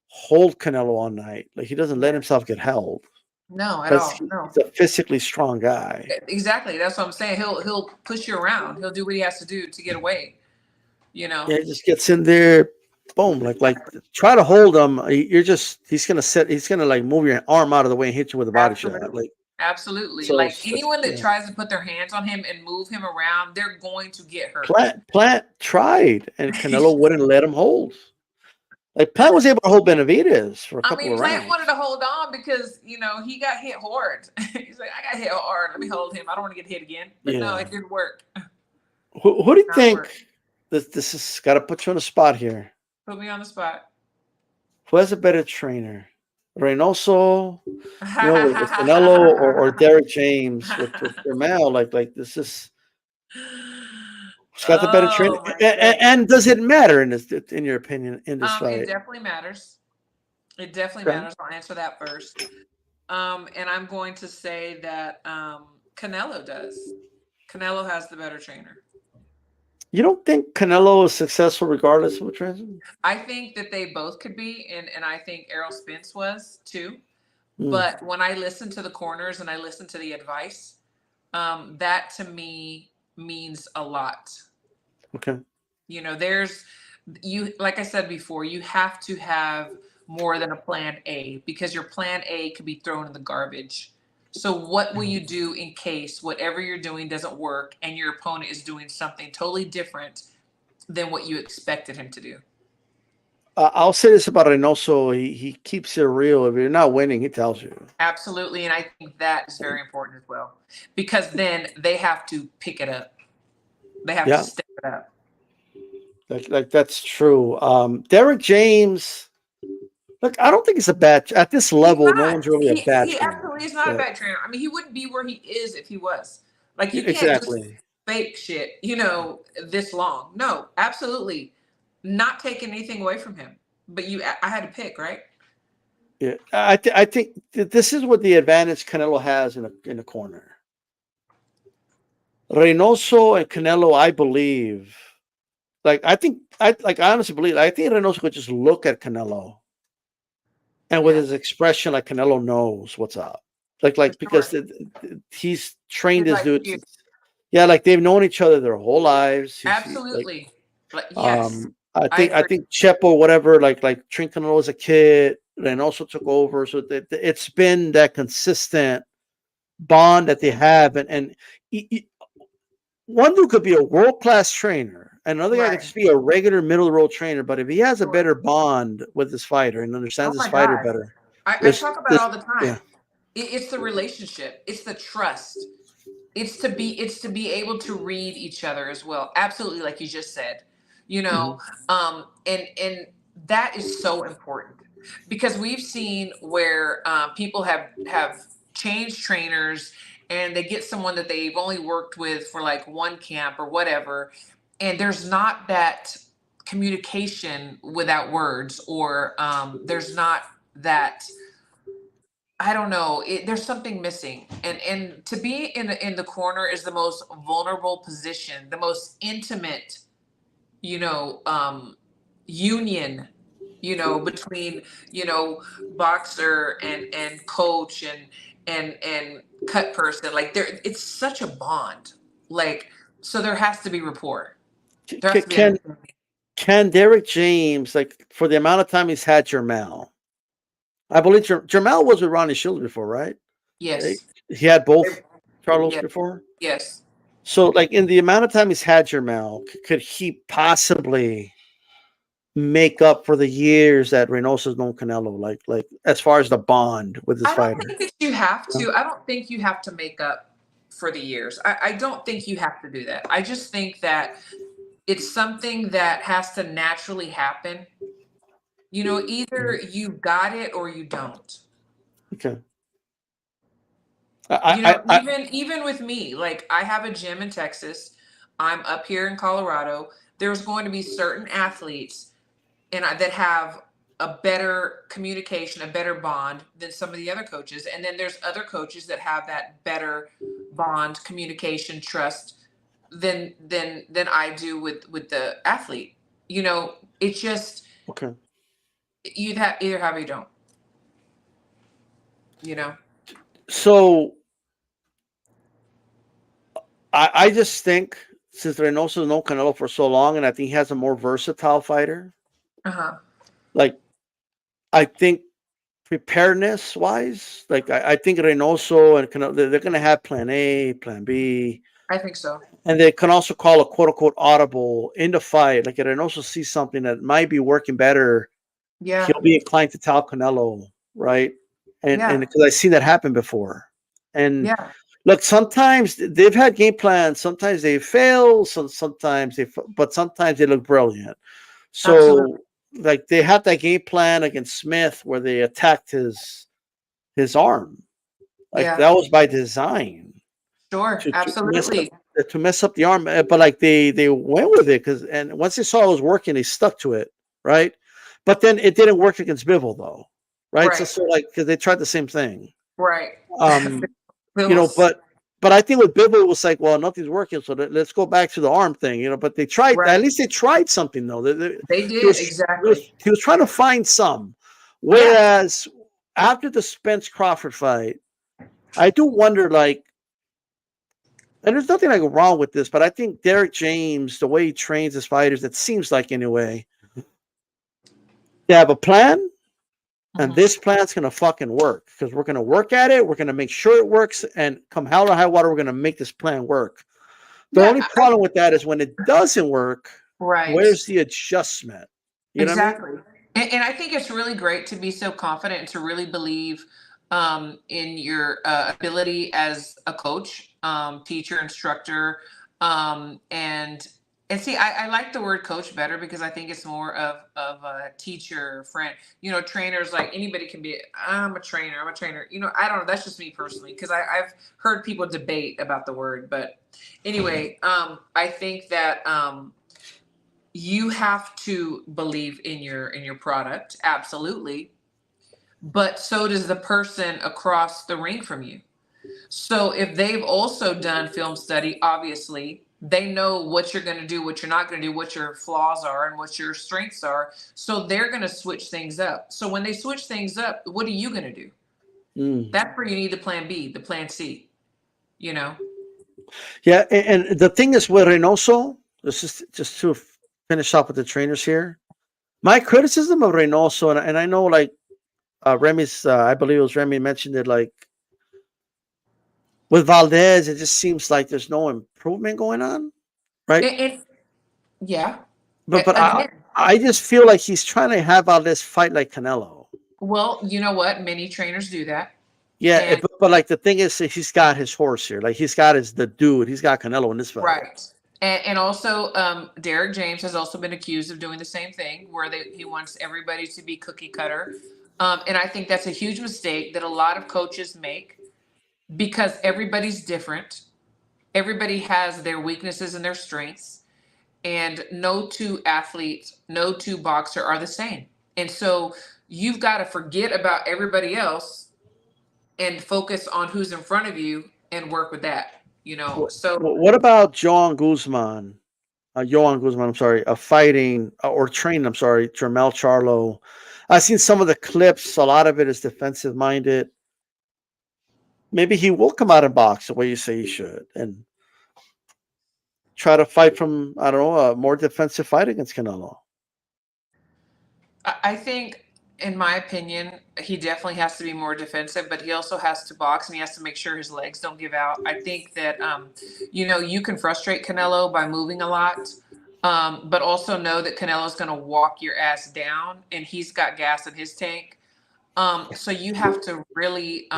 hold Canelo all night. Like he doesn't let himself get held. No, at all. No. He's a physically strong guy. Exactly. That's what I'm saying. He'll push you around. He'll do what he has to do to get away. Yeah, he just gets in there, boom. Like try to hold him. He's gonna move your arm out of the way and hit you with a body shot. Absolutely. So, anyone that tries to put their hands on him and move him around, they're going to get hurt. Plant tried, and Canelo wouldn't let him hold. Like Plant was able to hold Benavidez for a couple of rounds. Plant wanted to hold on because he got hit hard. He's like, I got hit hard. Let me hold him. I don't want to get hit again. But no, it didn't work. Who do you think? This has got to put you on the spot here. Put me on the spot. Who has a better trainer, Reynoso, with Canelo, or Derek James with Jermell? Like this is. Who's got the better trainer? And does it matter in your opinion, in this fight? It definitely matters. It definitely matters. I'll answer that first. And I'm going to say that Canelo does. Canelo has the better trainer. You don't think Canelo is successful regardless of what trainer? I think that they both could be, and I think Errol Spence was too. But when I listen to the corners and I listen to the advice, that to me means a lot. Okay. Like I said before, you have to have more than a plan A because your plan A could be thrown in the garbage. So what will you do in case whatever you're doing doesn't work and your opponent is doing something totally different than what you expected him to do? I'll say this about Reynoso. He keeps it real. If you're not winning, he tells you. Absolutely. And I think that is very important as well because then they have to pick it up. They have to step it up. Like that's true. Derek James, look, I don't think it's a bad at this level. No one's really a bad trainer. He absolutely is not a bad trainer. I mean, he wouldn't be where he is if he was. Like you can't just fake shit, this long. No, absolutely not taking anything away from him. But I had to pick, right? Yeah, I think this is what the advantage Canelo has in a corner. Reynoso and Canelo, I believe. I honestly believe. I think Reynoso could just look at Canelo, and with his expression, like Canelo knows what's up. Because he's trained his dudes. Yeah, like they've known each other their whole lives. Absolutely. Yes. I think Chepo, whatever, like trained Canelo as a kid, Reynoso took over. So it's been that consistent bond that they have, and one dude could be a world-class trainer Another guy could Right. just be a regular middle of the road trainer, but if he has a Sure. better bond with his fighter and Oh understands his my fighter God. better, I there's talk about this, all the yeah. time. It's the relationship. It's the trust. It's to be able to read each other as well. Absolutely, like you just said. You know, Mhm. and that is so important because we've seen where people have changed trainers and they get someone that they've only worked with for like one camp or whatever, and there's not that communication without words, or there's not that, I don't know. There's something missing, and to be in the corner is the most vulnerable position, the most intimate, you know, union, between boxer and coach and cut person. Like there, it's such a bond. Like so, there has to be rapport. There has to be Can understanding. Derek James, like for the amount of time he's had Jermell, I believe Jermell was with Ronnie Shields before, right? Yes. He had both Charlos Yes. before. Yes. So, like in the amount of time he's had Jermell, could he possibly make up for the years that Reynoso's known Canelo? Like as far as the bond with his I don't fighter. think that you have Yeah. to. I don't think you have to make up for the years. I don't think you have to do that. I just think that it's something that has to naturally happen. Either you got it or you don't. Okay. I Even with me, like I have a gym in Texas. I'm up here in Colorado. There's going to be certain athletes that have a better communication, a better bond than some of the other coaches. And then there's other coaches that have that better bond, communication, trust than I do with the athlete. It's just okay. you have either have or you don't. You know. So I just think since Reynoso's known Canelo for so long, and I think he has a more versatile fighter. Uh huh. Like I think preparedness wise, like I think Reynoso and Canelo, they're going to have Plan A, Plan B, I think so. and they can also call a quote unquote audible in the fight. Like if Reynoso sees something that might be working better, Yeah. he'll be inclined to tell Canelo, right? And Yeah. because I've seen that happen before. And Yeah. look, sometimes they've had game plans. Sometimes they fail. Sometimes but sometimes they look brilliant. Absolutely. So, like they had that game plan against Smith where they attacked his arm. Like Yeah. that was by design Sure. Absolutely. to mess up the arm. But like they went with it and once they saw it was working, they stuck to it, right? But then it didn't work against Bivol though, right? So, Right. so like because they tried the same thing. Right. Um, It was but I think with Bivol it was like, well, nothing's working, so let's go back to the arm thing, But they tried. At right. least they tried something though. They He did was exactly. he was trying to find some. Yeah. Whereas after the Spence Crawford fight, I do wonder like, and there's nothing like wrong with this, but I think Derek James, the way he trains his fighters, it seems like anyway, they have a plan. And Mhm. this plan's gonna fucking work because we're gonna work at it. We're gonna make sure it works, and come hell or high water, we're gonna make this plan work. The Yeah. only problem with that is when it doesn't work, Right. where's the adjustment? You know what I mean? Exactly. And I think it's really great to be so confident and to really believe in your ability as a coach, teacher, instructor, and see, I like the word coach better because I think it's more of a teacher, friend. Trainers, like anybody can be. I'm a trainer. I'm a trainer. I don't know. That's just me personally because I've heard people debate about the word, but anyway, I think that. You have to believe in your product, absolutely, but so does the person across the ring from you. So if they've also done film study, obviously they know what you're going to do, what you're not going to do, what your flaws are and what your strengths are, so they're going to switch things up. So when they switch things up, what are you going to do? That's where you need the plan B, the plan C. Yeah, and the thing is with Reynoso, this is just to finish up with the trainers here. My criticism of Reynoso, and I know like Remy's, I believe it was Remy mentioned it, like with Valdez, it just seems like there's no improvement going on, right? And Yeah. But Again, I just feel like he's trying to have out this fight like Canelo. well, you know what? Many trainers do that. Yeah, And but like the thing is, he's got his horse here. Like he's got the dude. He's got Canelo in this fight. right. And also, Derek James has also been accused of doing the same thing, where he wants everybody to be cookie cutter. And I think that's a huge mistake that a lot of coaches make, because everybody's different. Everybody has their weaknesses and their strengths, and no two athletes, no two boxer are the same. And so you've got to forget about everybody else and focus on who's in front of you and work with that, So What about Joan Guzman? Joan Guzman, I'm sorry, fighting or training, I'm sorry, Jermell Charlo. I've seen some of the clips. A lot of it is defensive minded. Maybe he will come out and box the way you say he should and try to fight from, I don't know, a more defensive fight against Canelo. I think, in my opinion, he definitely has to be more defensive, but he also has to box, and he has to make sure his legs don't give out. I think that, you can frustrate Canelo by moving a lot, but also know that Canelo's going to walk your ass down, and he's got gas in his tank. So you have to really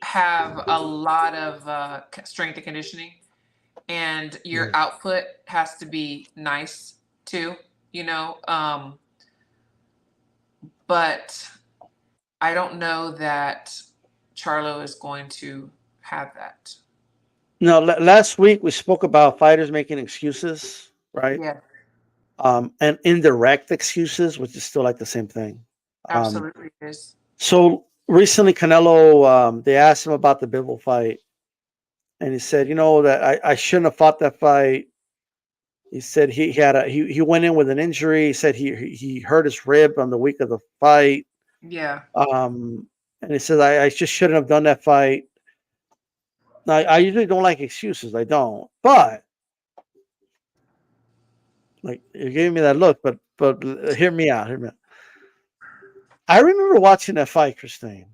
have a lot of strength and conditioning, and your output has to be nice too, but I don't know that Charlo is going to have that. No, last week we spoke about fighters making excuses, right? Yeah, And indirect excuses, which is still like the same thing. absolutely is. So recently, Canelo, they asked him about the Bivol fight, and he said, that I shouldn't have fought that fight. He said he went in with an injury. He said he hurt his rib on the week of the fight. Yeah. And he says I just shouldn't have done that fight. Now, I usually don't like excuses. I don't, but like you gave me that look. But hear me out. Hear me out. I remember watching that fight, Christine.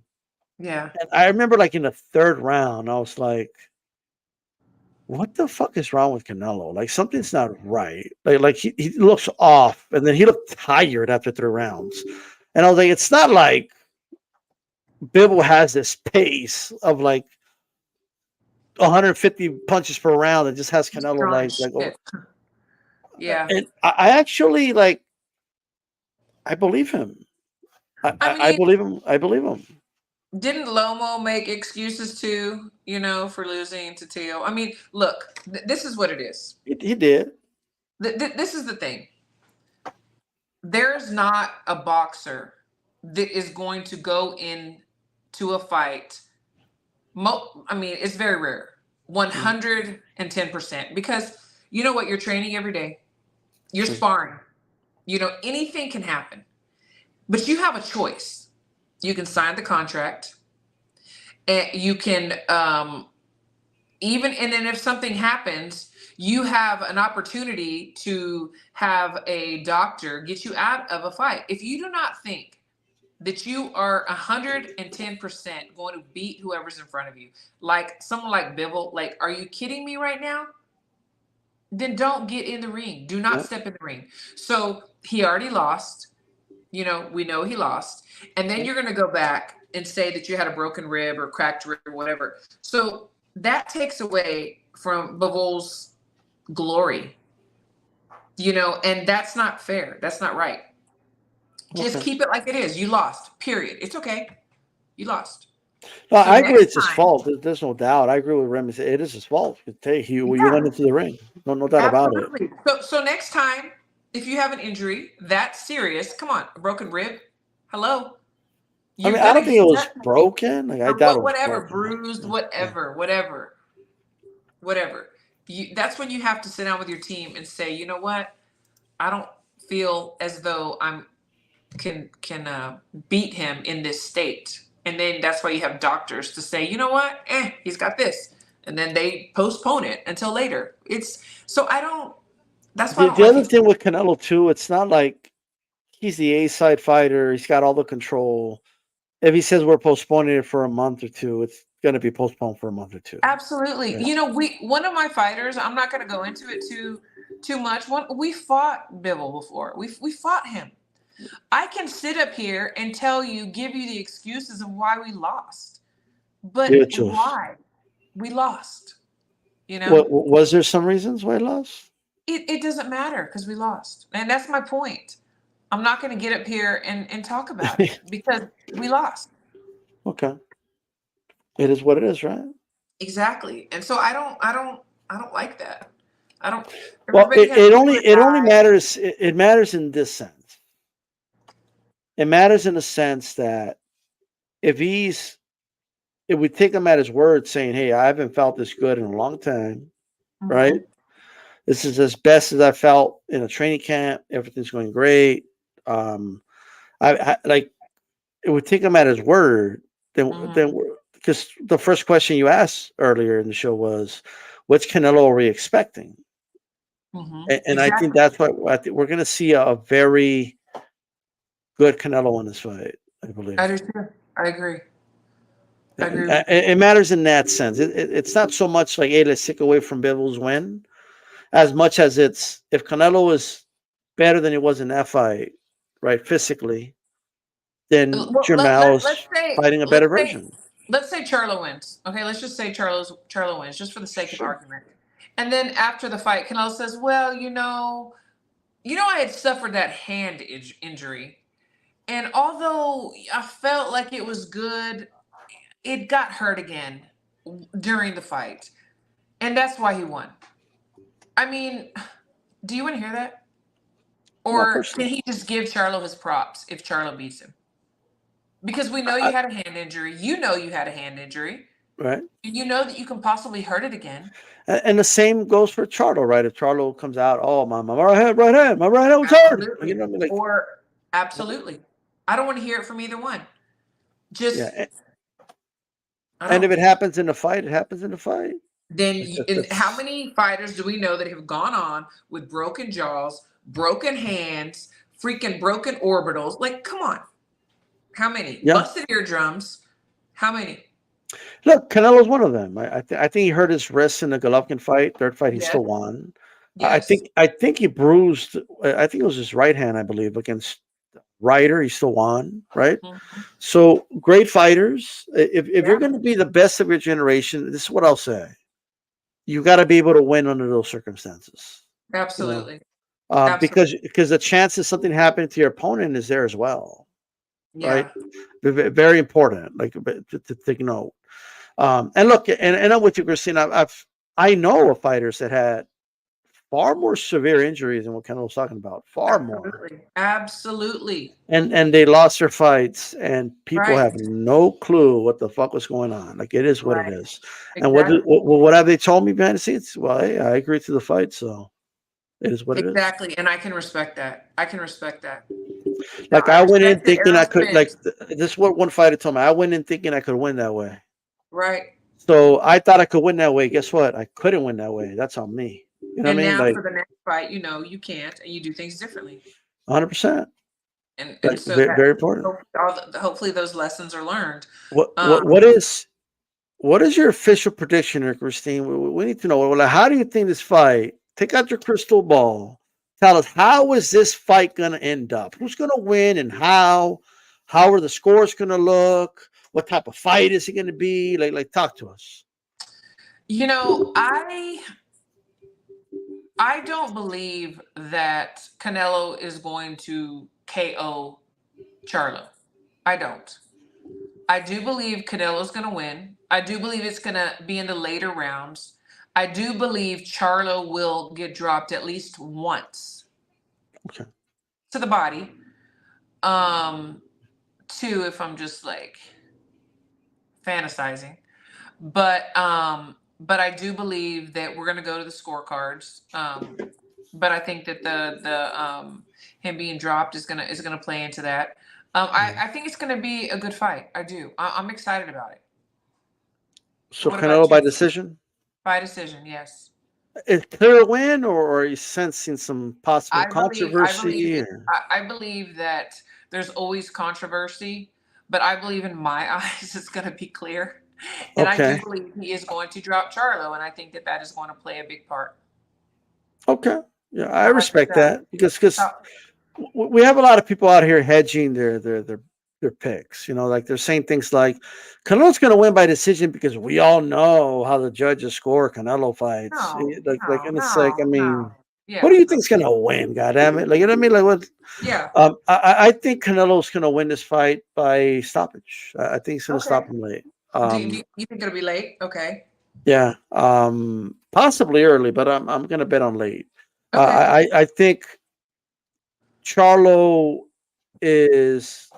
Yeah. And I remember, like in the third round, I was like, "What the fuck is wrong with Canelo? Like something's not right. Like he looks off, and then he looked tired after 3 rounds." And I was like, "It's not like Bivol has this pace of like 150 punches per round that just has Canelo like yeah." And I actually like. I believe him. I mean, believe him. I believe him. didn't Lomo make excuses too, for losing to Teo? I mean, look, this is what it is. He did. This is the thing. There's not a boxer that is going to go into a fight. I mean, it's very rare. 110%. Because you know what? You're training every day. You're sparring. Anything can happen. But you have a choice. You can sign the contract. And you can, and then if something happens, you have an opportunity to have a doctor get you out of a fight. If you do not think that you are 110% going to beat whoever's in front of you, like someone like Bivol, like, are you kidding me right now? Then don't get in the ring. Do not step in the ring. So he already lost. We know he lost. And then you're going to go back and say that you had a broken rib or cracked rib or whatever. So that takes away from Bivol's glory, and that's not fair. That's not right. Just keep it like it is. You lost, period. It's okay. You lost. No, I agree it's his fault. There's no doubt. I agree with Remy. It is his fault. You went into the ring. No doubt about it. So next time, if you have an injury that's serious, come on, a broken rib. Hello. I don't think it was broken. Like I doubt whatever, it was broken. bruised, whatever. That's when you have to sit down with your team and say, you know what? I don't feel as though can beat him in this state. And then that's why you have doctors to say, you know what? He's got this. And then they postpone it until later. That's why the other thing with Canelo too, it's not like he's the A-side fighter. He's got all the control. If he says we're postponing it for a month or two, it's going to be postponed for a month or two. Absolutely. Yeah. One of my fighters, I'm not going to go into it too much. We fought Bivol before. We fought him. I can sit up here and give you the excuses of why we lost, but Muchos. why we lost. You know, What was there some reasons why I lost? it doesn't matter because we lost, and that's my point. I'm not going to get up here and talk about it because we lost. Okay, it is what it is, right? Exactly, and so I don't like that. I don't. Well, Everybody has it only matters. It matters in this sense. It matters in the sense that if we take him at his word, saying, "Hey, I haven't felt this good in a long time," right? This is as best as I felt in a training camp. Everything's going great. I like it would take him at his word. Then because the first question you asked earlier in the show was, "Which Canelo are we expecting?" And Exactly. I think that's what I think we're going to see a very good Canelo in this fight. I believe. I do too. I agree. I agree. It matters in that sense. It's not so much like, hey, let's take away from Bivol's win, as much as it's if Canelo is better than he was in that fight, right, physically, then Jermell's fighting a better version. Let's say Charlo wins. Okay, let's just say Charlo wins, just for the sake of argument. And then after the fight, Canelo says, "Well, I had suffered that hand injury, and although I felt like it was good, it got hurt again during the fight, and that's why he won." I mean, do you want to hear that? Or can he just give Charlo his props if Charlo beats him? Because we know you had a hand injury. You know you had a hand injury. Right. And you know that you can possibly hurt it again. And the same goes for Charlo, right? If Charlo comes out, oh, my right hand was hurt. You know what I mean? Absolutely. I don't want to hear it from either one. Just and if it happens in the fight, it happens in the fight. Then how many fighters do we know that have gone on with broken jaws, broken hands, freaking broken orbitals? Like, come on. How many? Yeah. Busted eardrums. How many? Look, Canelo's one of them. I think he hurt his wrist in the Golovkin fight. Third fight, he still won. Yes. I think he bruised. I think it was his right hand, I believe, against Ryder. He still won, right? So great fighters. If you're going to be the best of your generation, this is what I'll say: you got to be able to win under those circumstances. Absolutely. Because the chances something happening to your opponent is there as well. Right? Very important, like to take note. And look, and I'm with you, Christine. I know of fighters that had far more severe injuries than what Canelo was talking about. Far more. Absolutely. And they lost their fights, and people have no clue what the fuck was going on. Like, it is what it is. And what have they told me behind the scenes? Well, hey, I agree to the fight, so it is what it is. Exactly, and I can respect that. Like, I went in thinking I could. Like, this is what one fighter told me. I went in thinking I could win that way. Right. So I thought I could win that way. Guess what? I couldn't win that way. That's on me. You know what I mean? Now like, for the next fight, you can't, and you do things differently. 100%. And so very important. Hopefully, those lessons are learned. What is your official prediction, Christine? We need to know. How do you think this fight? Take out your crystal ball. Tell us, how is this fight going to end up? Who's going to win and how? How are the scores going to look? What type of fight is it going to be? Like, talk to us. I don't believe that Canelo is going to KO Charlo. I don't. I do believe Canelo's going to win. I do believe it's going to be in the later rounds. I do believe Charlo will get dropped at least once. Okay. To the body. Two, if I'm just like fantasizing. But I do believe that we're going to go to the scorecards. But I think that the him being dropped is gonna play into that. I think it's gonna be a good fight. I do. I'm excited about it. So Canelo by decision? By decision, yes. Is clear a win, or are you sensing some possible controversy? I believe that there's always controversy, but I believe in my eyes it's going to be clear. And I do believe he is going to drop Charlo, and I think that is going to play a big part. Okay. Yeah, I I like respect that. that because Uh, we have a lot of people out here hedging their picks. Like they're saying things like Canelo's going to win by decision because we all know how the judges score Canelo fights. no, And it's like, I no. mean, who do Yeah, you think's going to win? God damn it! Like, you know what I mean? Like what? yeah. I think Canelo's going to win this fight by stoppage. I think he's going to stop Okay. him late. You think it'll be late? Okay. Yeah, possibly early, but I'm going to bet on late. Okay. I think Charlo is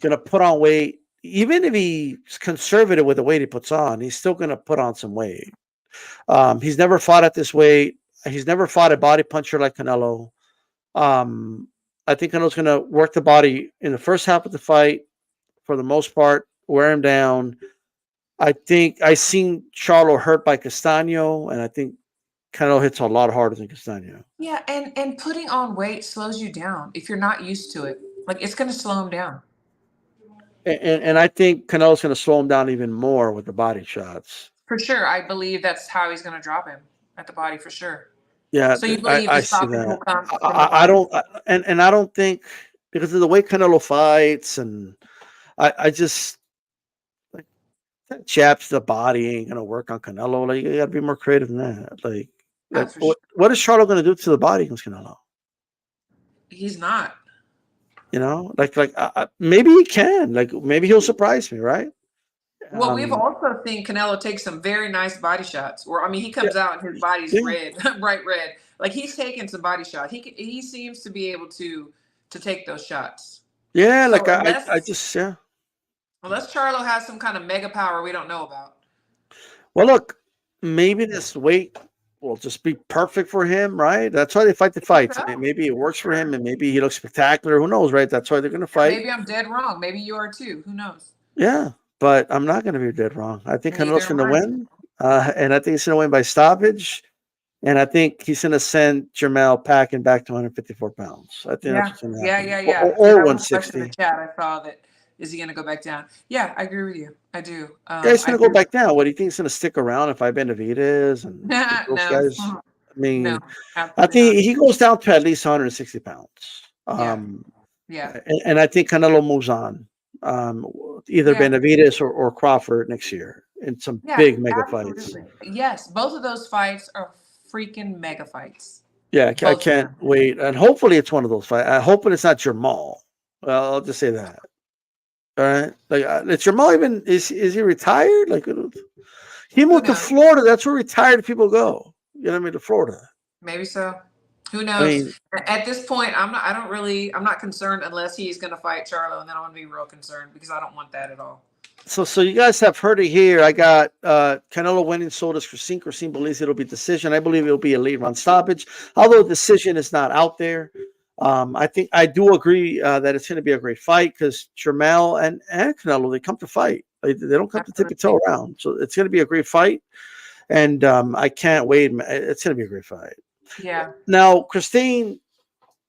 going to put on weight. Even if he's conservative with the weight he puts on, he's still going to put on some weight. He's never fought at this weight. He's never fought a body puncher like Canelo. I think Canelo's going to work the body in the first half of the fight for the most part, wear him down. I think I seen Charlo hurt by Castano, and I think Canelo hits a lot harder than Castano. Yeah, and putting on weight slows you down if you're not used to it. Like it's going to slow him down. And I think Canelo's going to slow him down even more with the body shots. For sure. I believe that's how he's going to drop him at the body for sure. Yeah, So you believe I the see stoppage will that. come from the I body? don't, and I don't think because of the way Canelo fights, and I just like that jabs to the body ain't gonna work on Canelo. Like you gotta be more creative than that. Like That's for sure. what is Charlo gonna do to the body against Canelo? He's not. Maybe he can. Like maybe he'll surprise me, right? Well, we've Um, also seen Canelo take some very nice body shots. Where I mean, he yeah, comes out and his body's yeah, red, bright red. Like he's taking some body shots. He seems to be able to take those shots. yeah. So Like I just yeah. unless Charlo has some kind of mega power we don't know about. Well, look, maybe this weight will just be perfect for him, right? That's why they fight the fights. So, Maybe it works for him, sure. and maybe he looks spectacular. Who knows, right? That's why they're going to Yeah, fight. maybe I'm dead wrong. Maybe you are too. Who knows? Yeah, but I'm not going to be dead wrong. I think Neither Canelo's am going to I. win, and I think he's going to win by stoppage. And I think he's going to send Jermell packing back to 154 pounds. I think that's Yeah, what's going to yeah, happen, yeah, or, yeah. or, Yeah, or that was a question in the 160. chat. I saw that. Is he going to go back down? Yeah, I agree with you. I do. Yeah, he's I going to go agree. back down. What do you think he's going to stick around if I Benavidez and those No, guys? I no, mean, I absolutely think not. he goes down to at least 160 pounds. Yeah, yeah, And I think Canelo moves on, either yeah, Benavidez or Crawford next year in some yeah, big mega fights. absolutely. Yes, both of those fights are freaking mega fights. Yeah, I Both of can't them. wait. And hopefully it's one of those fights. I hope it's not Jermall. Well, I'll just say that. All right. Like, is Jermall even, is he retired? Like, he Who moved to knows? Florida. That's where retired people go. You know what I mean? To Florida. Maybe so. Who I knows? mean, At this point, I'm not concerned unless he's going to fight Charlo, and then I'm going to be real concerned because I don't want that at all. so you guys have heard it here. I got Canelo winning, so does Christine. Christine believes it'll be decision. I believe it'll be a late round stoppage, although decision is not out there. I think I do agree that it's going to be a great fight because Jermell and Canelo, they come to fight. They don't come to tippy toe around. So it's going to be a great fight. And I can't wait. It's going to be a great fight. Yeah. Now, Christine,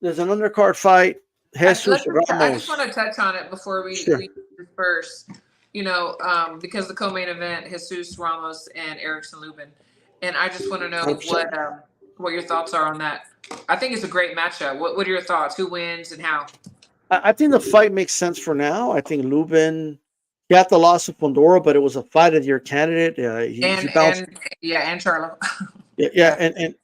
there's an undercard fight. I Jesus just want Ramos. to touch on it before Sure. we disperse. Because the co-main event, Jesus Ramos and Erickson Lubin, and I just want to know 100%. what your thoughts are on that. I think it's a great matchup. What are your thoughts? Who wins and how? I think the fight makes sense for now. I think Lubin got the loss of Pandora, but it was a fight of the year candidate. He bounced. And Charlo. Yeah, and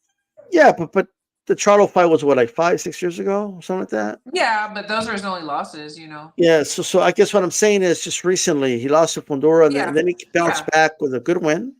yeah, but the Charlo fight was what, like 5-6 years ago, something like that. Yeah, but those are his only losses, Yeah, so I guess what I'm saying is just recently he lost to Pandora, and then he bounced back with a good win,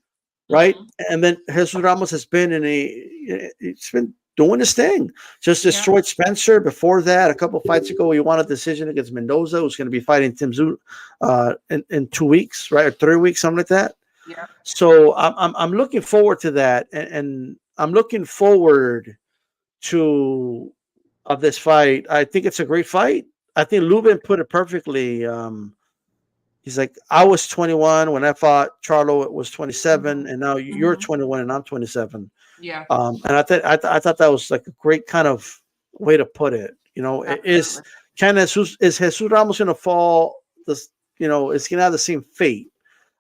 right? Mm-hmm. And then Jesus Ramos has been it's been doing his thing. Just destroyed Spencer. Before that, a couple fights ago, he won a decision against Mendoza, who's going to be fighting Tim Tszyu in 2 weeks, right, or 3 weeks, something like that. Yeah. So I'm looking forward to that, and I'm looking forward to this fight. I think it's a great fight. I think Lubin put it perfectly. He's like, I was 21 when I fought Charlo. It was 27, and now you're 21 and I'm 27. Yeah. And I thought that was like a great kind of way to put it. Is Jesus Ramos going to fall? Is going to have the same fate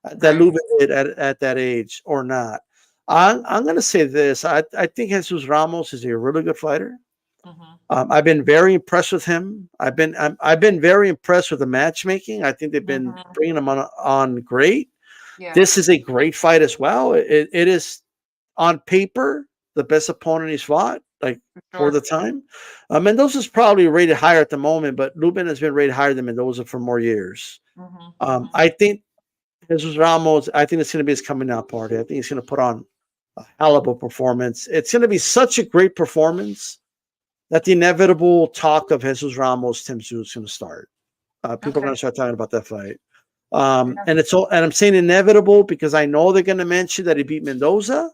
that Lubin did at that age or not? I'm going to say this. I think Jesus Ramos is a really good fighter. Mm-hmm. I've been very impressed with him. I've been very impressed with the matchmaking. I think they've been Mm-hmm. bringing him on great. Yeah. This is a great fight as well. It is on paper the best opponent he's fought, like for the Sure. time. Mendoza's probably rated higher at the moment, but Lubin has been rated higher than Mendoza for more years. Mm-hmm. Mm-hmm. I think Jesus Ramos, I think it's going to be his coming out party. I think he's going to put on a hell of a performance. It's going to be such a great performance that the inevitable talk of Jesus Ramos, Tim Tszyu is going to start. People are Okay. going to start talking about that fight. And I'm saying inevitable because I know they're going to mention that he beat Mendoza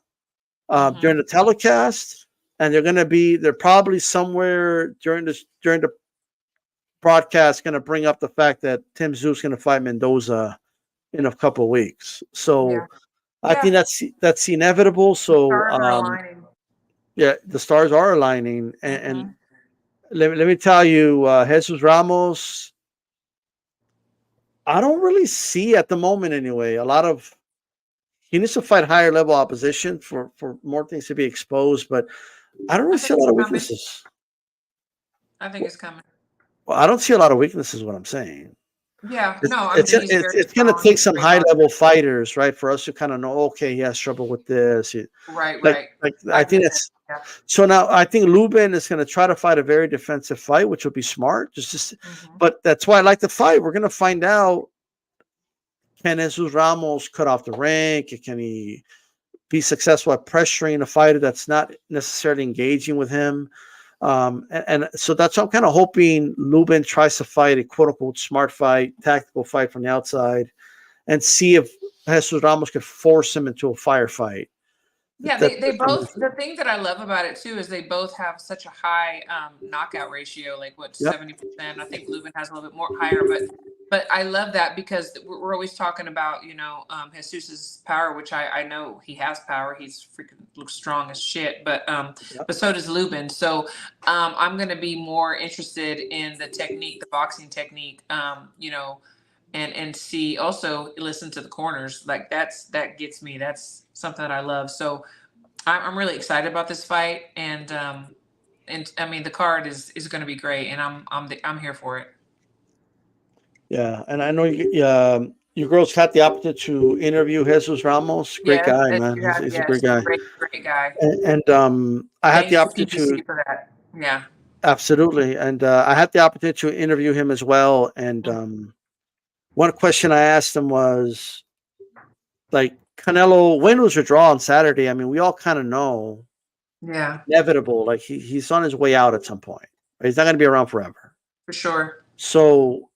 during the telecast, and they're probably somewhere during the broadcast going to bring up the fact that Tim Tszyu is going to fight Mendoza in a couple of weeks. So Yeah. I think Yeah. that's inevitable. So Stars are aligning. yeah, the stars are aligning, and let me tell you, Jesus Ramos, I don't really see at the moment anyway. He needs to fight higher level opposition for more things to be exposed, but I don't really I see think a lot it's of coming. weaknesses. I think it's coming. Well, I don't see a lot of weaknesses. Is what I'm saying. Yeah. It's No, I mean it's he's very it's going to strong. take He's a some great high boxer. level fighters, right, for us to kind of know. Okay, he has trouble with this. Right. Like Right. I I think get that. that's Yeah. so now. I think Lubin is going to try to fight a very defensive fight, which would be smart. Mm-hmm. But that's why I like the fight. We're going to find out. Can Jesus Ramos cut off the rank? Can he be successful at pressuring a fighter that's not necessarily engaging with him? And so that's what I'm kind of hoping Lubin tries to fight a quote unquote smart fight, tactical fight from the outside, and see if Jesus Ramos could force him into a firefight. Yeah, they both. The thing that I love about it too is they both have such a high knockout ratio, like what Yep. 70%. I think Lubin has a little bit more higher, but I love that because we're always talking about Jesus's power, which I know he has power. He's freaking looks strong as shit, Yep. but so does Lubin. So I'm gonna be more interested in the technique, the boxing technique. And see also listen to the corners like that gets me. That's something that I love. So I'm really excited about this fight, and I mean the card is going to be great, and I'm here for it. Yeah, and I know your girls had the opportunity to interview Jesus Ramos. Great Yes, guy, and man. you have He's a great yes, guy. great guy. And I had the Thanks to opportunity to PPC for that. Yeah. absolutely, and I had the opportunity to interview him as well. And one question I asked him was like, Canelo, when was your draw on Saturday? I mean, we all kind of know Yeah, inevitable. Like he's on his way out at some point. Right? He's not going to be around forever. for sure. So,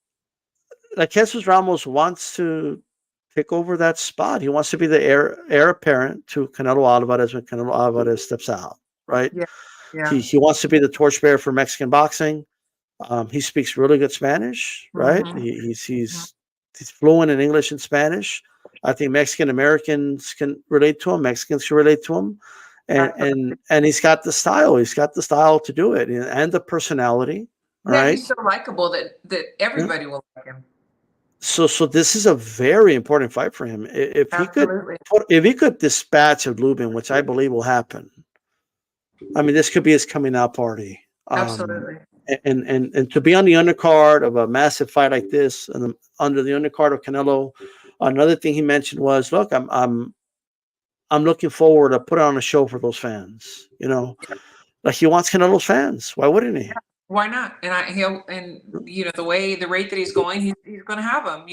like, Jesus Ramos wants to take over that spot. He wants to be the heir apparent to Canelo Alvarez when Canelo Alvarez steps out. Right? Yeah, yeah. He wants to be the torchbearer for Mexican boxing. He speaks really good Spanish, right? Mm-hmm. He's fluent in English and Spanish. I think Mexican Americans can relate to him. Mexicans can relate to him, and he's got the style. He's got the style to do it, and the personality. Yeah, Right? he's so likable that Yeah. everybody will like him. So this is a very important fight for him. Absolutely. If he could dispatch of Lubin, which I believe will happen. I mean, this could be his coming out party. Absolutely. And to be on the undercard of a massive fight like this, and under the undercard of Canelo, another thing he mentioned was, "Look, I'm looking forward to put on a show for those fans." Like he wants Canelo's fans. Why wouldn't he? Why not? And the rate that he's going, he's going to have them.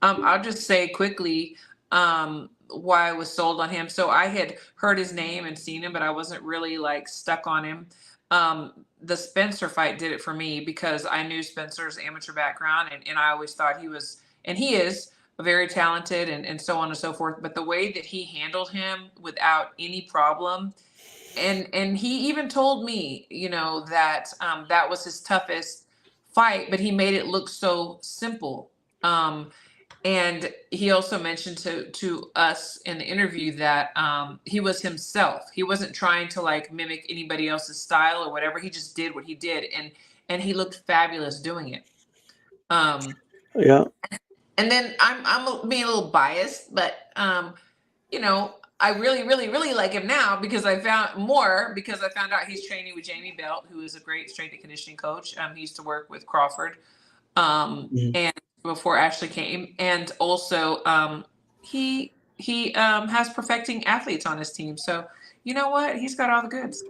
I'll just say quickly why I was sold on him. So I had heard his name and seen him, but I wasn't really like stuck on him. The Spencer fight did it for me because I knew Spencer's amateur background, and I always thought he is very talented and so on and so forth. But the way that he handled him without any problem. And he even told me, that that was his toughest fight, but he made it look so simple. And he also mentioned to us in the interview that he was himself. He wasn't trying to like mimic anybody else's style or whatever. He just did what he did, and he looked fabulous doing it. Yeah. And then I'm being a little biased, but you know I really, really, really like him now because I found out he's training with Jamie Belt, who is a great strength and conditioning coach. He used to work with Crawford, and before Ashley came, and also he has perfecting athletes on his team. So you know what? He's got all the goods.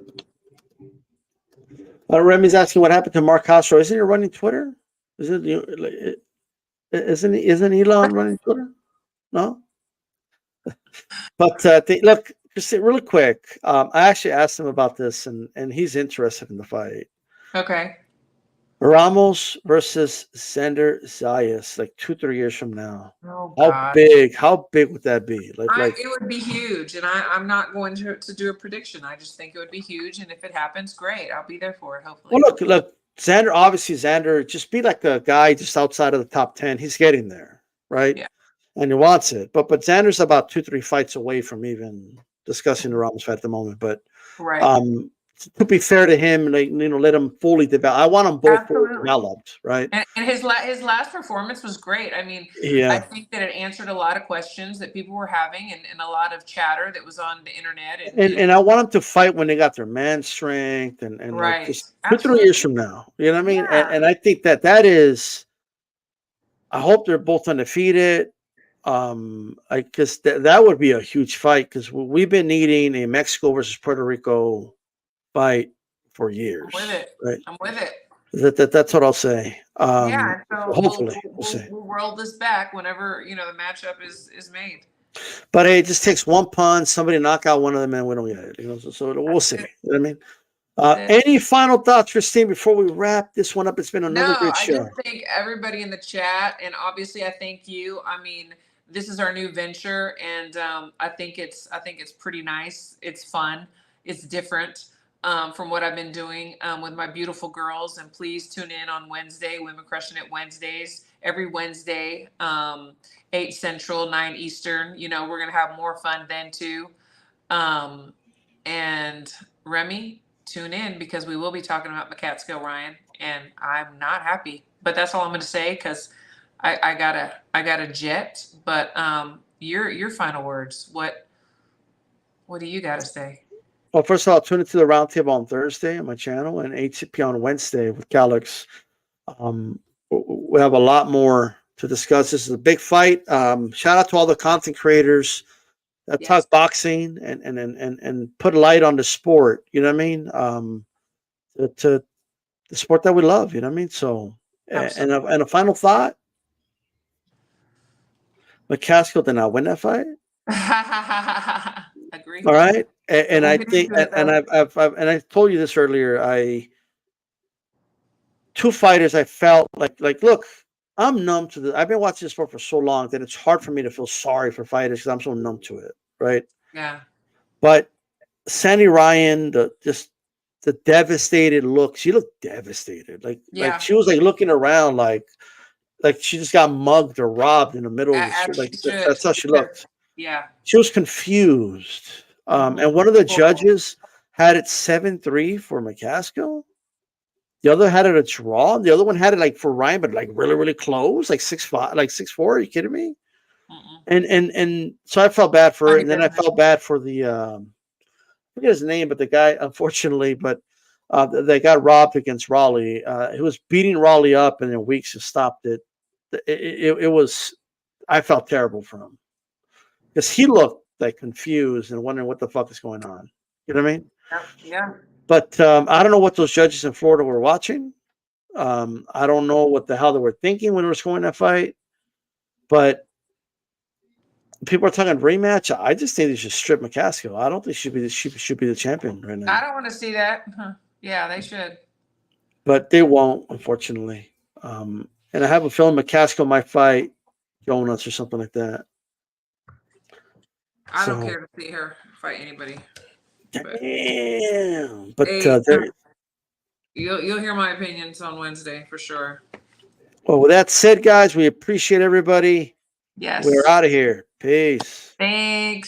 Remy's asking what happened to Mark Castro. Isn't he running Twitter? Isn't Elon running Twitter? No. But look, just really quick. I actually asked him about this, and he's interested in the fight. Okay. Ramos versus Xander Zayas, like 2-3 years from now. Oh, how God. big? How big would that be? It would be huge, and I'm not going to do a prediction. I just think it would be huge, and if it happens, great. I'll be there for it. Hopefully. Well, look, Xander, just be like a guy just outside of the top 10. He's getting there, right? Yeah. And he wants it, but Xander's about 2-3 fights away from even discussing the Ramos fight at the moment. But right. To be fair to him, let him fully develop. I want them both fully developed, right? And his last performance was great. I mean, yeah. I think that it answered a lot of questions that people were having, and a lot of chatter that was on the internet. And I want them to fight when they got their man strength and right. Like just 2-3 years from now. You know what I mean? Yeah. And I think that is. I hope they're both undefeated. Because that would be a huge fight because we've been needing a Mexico versus Puerto Rico fight for years. I'm with it. Right? I'm with it. That's what I'll say. Yeah. So hopefully we'll roll this back whenever the matchup is made. But hey, it just takes one punch, somebody knock out one of them, and we don't get it. So we'll see. You know what I mean? Any final thoughts, Christine, before we wrap this one up? It's been another great show. I just thank everybody in the chat, and obviously I thank you. I mean, this is our new venture, and I think it's pretty nice. It's fun. It's different from what I've been doing with my beautiful girls. And please tune in on Wednesday, Women Crushing It Wednesdays, every Wednesday, 8 Central, 9 Eastern. We're gonna have more fun then too. And Remy, tune in because we will be talking about McCaskill Ryan, and I'm not happy. But that's all I'm going to say because I got a jet. But your final words. What do you got to say? Well, first of all, tune into the roundtable on Thursday on my channel and 8 p.m. on Wednesday with Calix. We have a lot more to discuss. This is a big fight. Shout out to all the content creators that talk boxing and put a light on the sport. You know what I mean? To the sport that we love. You know what I mean? So, and a final thought. McCaskill did not win that fight. Agree. All right, and I think, and I told you this earlier. Two fighters I felt like look, I'm numb to I've been watching this sport for so long that it's hard for me to feel sorry for fighters because I'm so numb to it, right? Yeah. But Sandy Ryan, the devastated look, she looked devastated. Like she was looking around like she just got mugged or robbed in the middle of the street. That's how she looked. Yeah. She was confused. And one of the judges had it 7-3 for McCaskill. The other had it a draw. The other one had it for Ryan, but really, really close, 6-5, 6-4. Are you kidding me? And so I felt bad for it. And then I felt bad for the I forget his name, but the guy, unfortunately, but they got robbed against Raleigh. He was beating Raleigh up, and in weeks to stopped it. It was, I felt terrible for him because he looked confused and wondering what the fuck is going on. You know what I mean? Yeah. But I don't know what those judges in Florida were watching. I don't know what the hell they were thinking when they were scoring that fight. But people are talking rematch. I just think they should strip McCaskill. I don't think she should be the champion right now. I don't want to see that. Yeah, they should. But they won't, unfortunately. And I have a feeling McCaskill might fight Jonas or something like that. I don't care to see her fight anybody. Damn. But you'll hear my opinions on Wednesday for sure. Well, with that said, guys, we appreciate everybody. Yes. We're out of here. Peace. Thanks.